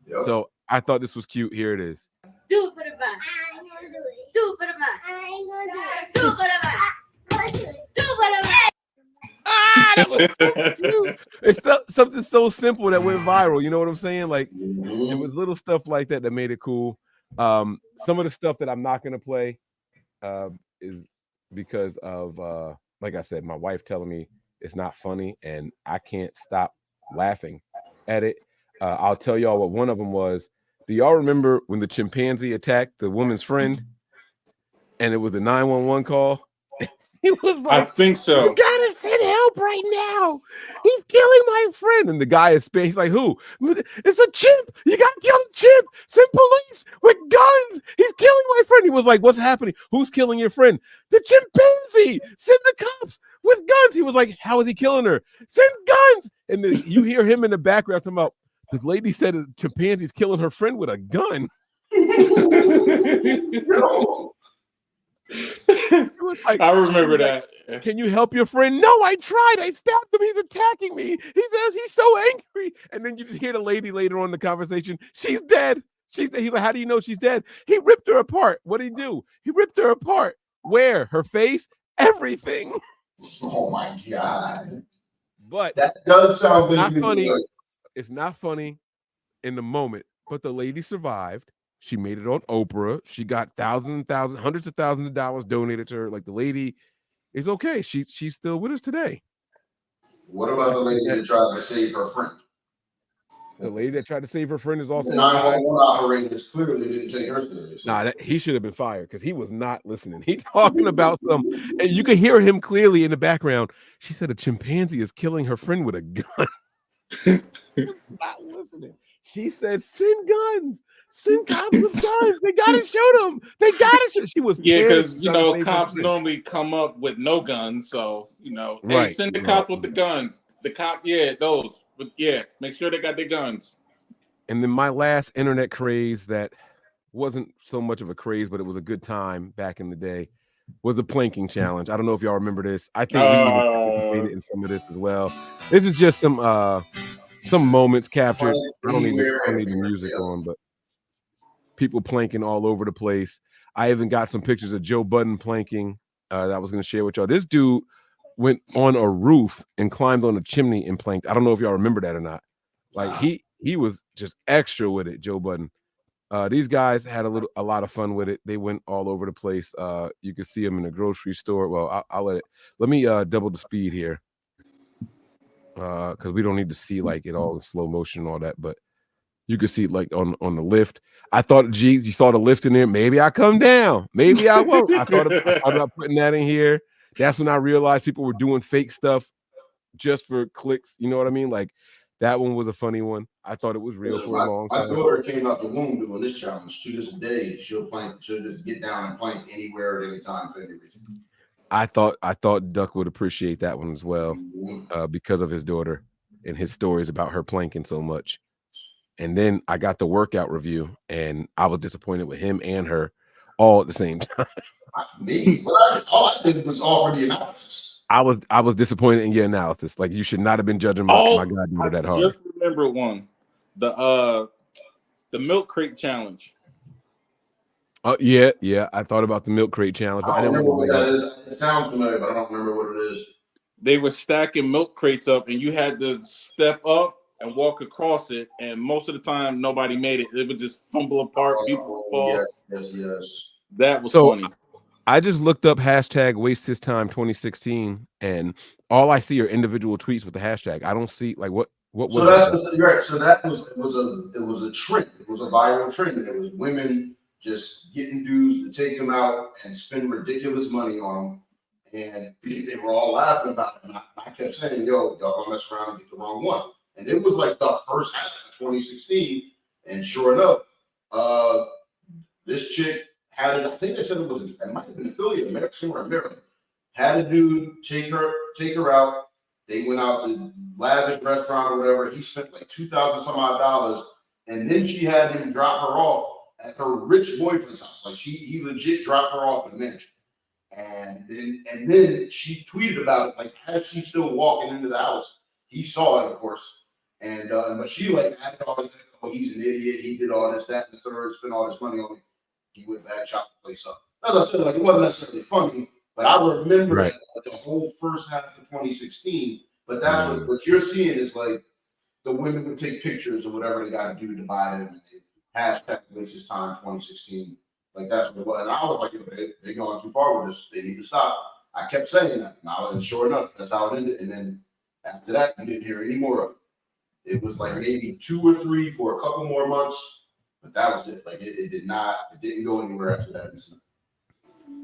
Yep. So I thought this was cute. Here it is. Do it for the Vine. I ain't gonna do it. Do it for the Vine. I ain't gonna do it. Do it for the Vine. I'm gonna do it. Do it for the Vine. That was so cute. It's something so simple that went viral. You know what I'm saying? Like it was little stuff like that made it cool. Some of the stuff that I'm not gonna play is because of like I said, my wife telling me it's not funny, and I can't stop laughing at it. I'll tell y'all what one of them was. Do y'all remember when the chimpanzee attacked the woman's friend, and it was a 911 call? He was like, I think so. You gotta send help right now. He's killing my friend. And the guy is he's like, who? It's a chimp. You gotta kill the chimp. Send police with guns. He's killing my friend. He was like, what's happening? Who's killing your friend? The chimpanzee. Send the cops with guns. He was like, how is he killing her? Send guns. And then you hear him in the background talking about, this lady said a chimpanzee's killing her friend with a gun. Like, I remember that. Can you help your friend? No, I tried. I stabbed him. He's attacking me. He says he's so angry. And then you just hear the lady later on in the conversation. She's dead. He's like, how do you know she's dead? He ripped her apart. What did he do? He ripped her apart Where? Her face? Everything. Oh my God. But that does sound not good. funny. It's not funny in the moment, but the lady survived. She made it on Oprah. She got hundreds of thousands of dollars donated to her. Like, the lady is okay. She's still with us today. What about the lady that tried to save her friend? The lady that tried to save her friend is also The 911 operators clearly didn't take her seriously. Nah, he should have been fired because he was not listening. He's talking about and you can hear him clearly in the background. She said a chimpanzee is killing her friend with a gun. Not listening. She said, "Send guns, send cops with guns. They gotta shoot them. They gotta shoot." She was because cops normally come up with no guns, so hey, Right, send the cops with the guns. The cop, those. But make sure they got their guns. And then my last internet craze that wasn't so much of a craze, but it was a good time back in the day, was the planking challenge. I don't know if y'all remember this. I think we even participated in some of this as well. This is just some moments captured. I don't need the music on, but people planking all over the place. I even got some pictures of Joe Budden planking that I was going to share with y'all. This dude went on a roof and climbed on a chimney and planked. I don't know if y'all remember that or not. Like, he was just extra with it, Joe Budden. These guys had a lot of fun with it. They went all over the place. You could see them in the grocery store. Well, I'll let me double the speed here, because we don't need to see like it all in slow motion and all that. But you could see it like on the lift. I thought, geez, you saw the lift in there. Maybe I come down. Maybe I won't. I thought about putting that in here. That's when I realized people were doing fake stuff just for clicks. You know what I mean? Like, that one was a funny one. I thought it was real for a long time. My daughter came out the womb doing this challenge. To this day, she'll just get down and plank anywhere at any time for any reason. I thought Duck would appreciate that one as well, because of his daughter and his stories about her planking so much. And then I got the workout review, and I was disappointed with him and her all at the same time. All I did was offer the analysis. I was disappointed in your analysis. Like, you should not have been judging my goddaughter that hard. Just remember one, the milk crate challenge. Oh yeah. I thought about the milk crate challenge, but I didn't remember what that is. It sounds familiar, but I don't remember what it is. They were stacking milk crates up, and you had to step up and walk across it. And most of the time, nobody made it. It would just fumble apart. People fall. Yes. That was funny. I just looked up hashtag waste his time 2016, and all I see are individual tweets with the hashtag. I don't see like what was so that's right. So that was it was a trend. It was a viral trend. It was women just getting dudes to take them out and spend ridiculous money on them, and they were all laughing about it. And I kept saying, "Yo, y'all gonna mess around and get the wrong one." And it was like the first half of 2016, and sure enough, this chick had it. I think they said it might have been affiliate somewhere in Maryland. Had a dude take her out. They went out to lavish restaurant or whatever. He spent like $2,000 some odd, and then she had him drop her off at her rich boyfriend's house. Like he legit dropped her off at the mansion. And then she tweeted about it. Like, as she's still walking into the house, he saw it, of course. And but she like added all this, "Oh, he's an idiot. He did all this, that, and the third. Spent all this money on me." He went back, chopped the place up. As I said, like, it wasn't necessarily funny, but I remember that, like, the whole first half of 2016. But that's what you're seeing is like the women would take pictures of whatever they got to do to buy them. And they hashtag waste his time 2016. Like, that's what it was. And I was like, they're going too far with this. They need to stop. I kept saying that. And sure enough, that's how it ended. And then after that, you didn't hear any more of it. It was like maybe 2 or 3 for a couple more months. But that was it. Like, it didn't go anywhere after that.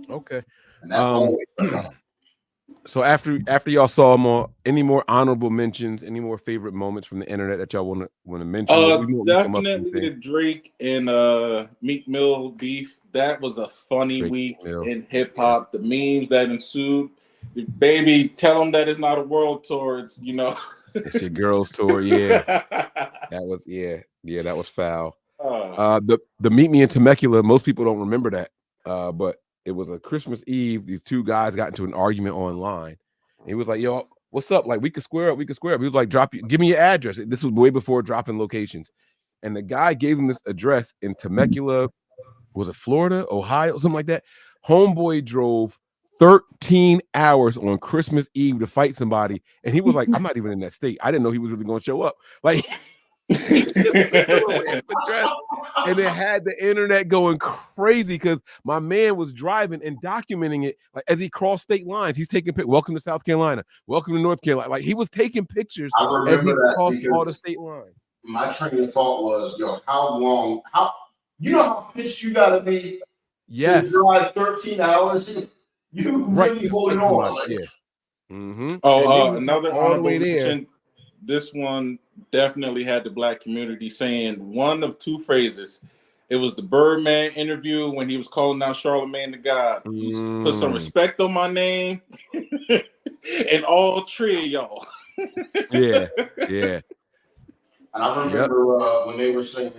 Okay. And that's always so after y'all saw any more honorable mentions, any more favorite moments from the internet that y'all want to mention? Definitely the Drake and Meek Mill beef. That was a funny week in hip hop. The memes that ensued. Baby, tell them that it's not a world tour. It's it's your girls tour. Yeah. That was foul. The Meet Me in Temecula, most people don't remember that, but it was a Christmas Eve. These two guys got into an argument online. And he was like, "Yo, what's up? Like, we could square up. He was like, give me your address." This was way before dropping locations. And the guy gave him this address in Temecula. Was it Florida, Ohio, something like that? Homeboy drove 13 hours on Christmas Eve to fight somebody, and he was like, I'm not even in that state. I didn't know he was really going to show up. Like, he just the dress, and it had the internet going crazy because my man was driving and documenting it, like as he crossed state lines. He's taking pictures. Welcome to South Carolina. Welcome to North Carolina. Like, he was taking pictures as he crossed all the state lines. My train of thought was, yo, how you know how pissed you gotta be? Yes. To drive 13 hours. You really holding on. Like, yeah. Mm-hmm. Another honorable mention. This one definitely had the black community saying one of two phrases. It was the Birdman interview when he was calling out Charlemagne the God. Put some respect on my name, and all three of y'all. Yeah. And I remember when they were saying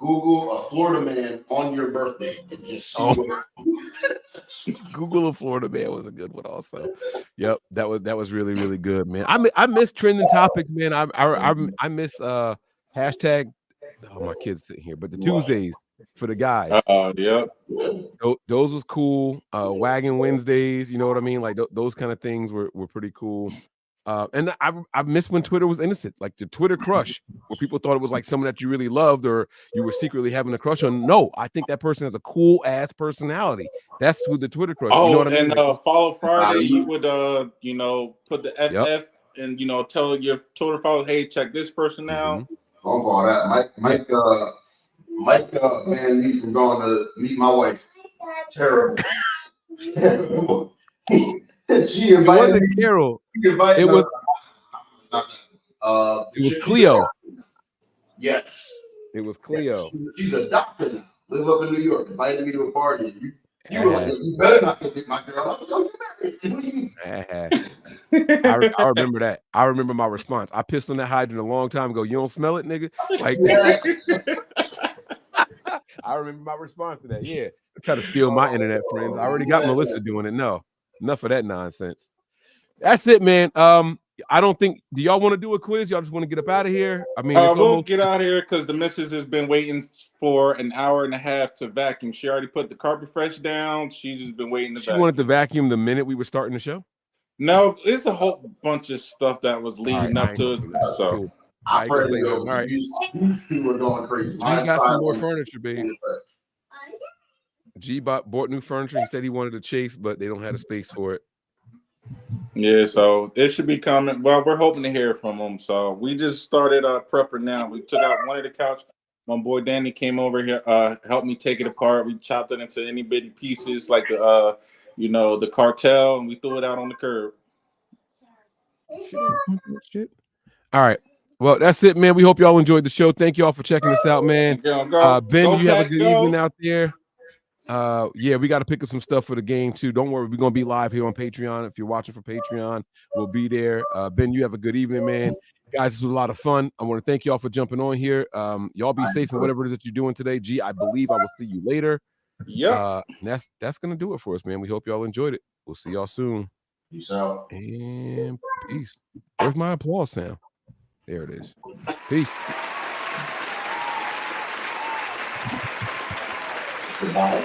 Google a Florida man on your birthday and just see what Google a Florida man was a good one also. Yep, that was really, really good, man. I miss trending topics, man. I miss hashtag. Oh, my kids sitting here, but the Tuesdays for the guys. Yep. Those was cool. Wagon Wednesdays, you know what I mean? Like those kind of things were pretty cool. And I miss when Twitter was innocent, like the Twitter crush, where people thought it was like someone that you really loved or you were secretly having a crush on. No, I think that person has a cool ass personality. That's who the Twitter crush. You know what I mean? And Follow Friday, you would put the FF and tell your Twitter followers, hey, check this person out. Don't call that. Mike banned me from going to meet my wife. Terrible. Terrible. She invited it wasn't Carol. It was Cleo. Yes. It was Cleo. Yes. She's a doctor now. Live up in New York. Invited me to a party. You were like, you better not go get my girl. I was I remember that. I remember my response. I pissed on that hydrant a long time ago. You don't smell it, nigga? Like, I remember my response to that. Yeah. Try to steal my internet friends. I already got Melissa doing it. No. Enough of that nonsense. That's it, man. I don't think. Do y'all want to do a quiz? Y'all just want to get up out of here? I mean, we'll get out of here because the missus has been waiting for an hour and a half to vacuum. She already put the carpet fresh down. She's just been waiting to vacuum. She wanted to vacuum the minute we were starting the show. No, it's a whole bunch of stuff that was leading up to it. So cool. I heard it. All right. You were going crazy. G got some more furniture, babe. G bought new furniture. He said he wanted to chase, but they don't have the space for it. Yeah, so it should be coming. Well, we're hoping to hear from them. So we just started prepper now. We took out one of the couch. My boy Danny came over here, helped me take it apart. We chopped it into itty bitty pieces like the cartel, and we threw it out on the curb. Shit. All right. Well, that's it, man. We hope y'all enjoyed the show. Thank y'all for checking us out, man. Ben, you have a good evening out there. Yeah, we got to pick up some stuff for the game too. Don't worry, we're gonna be live here on Patreon. If you're watching for Patreon, we'll be there. Ben, you have a good evening, man. Guys, this was a lot of fun. I want to thank y'all for jumping on here. Y'all be safe in whatever it is that you're doing today. G, I believe I will see you later. Yeah. That's gonna do it for us, man. We hope y'all enjoyed it. We'll see y'all soon. Peace out. And peace. Where's my applause sound? There it is. Peace. Goodbye.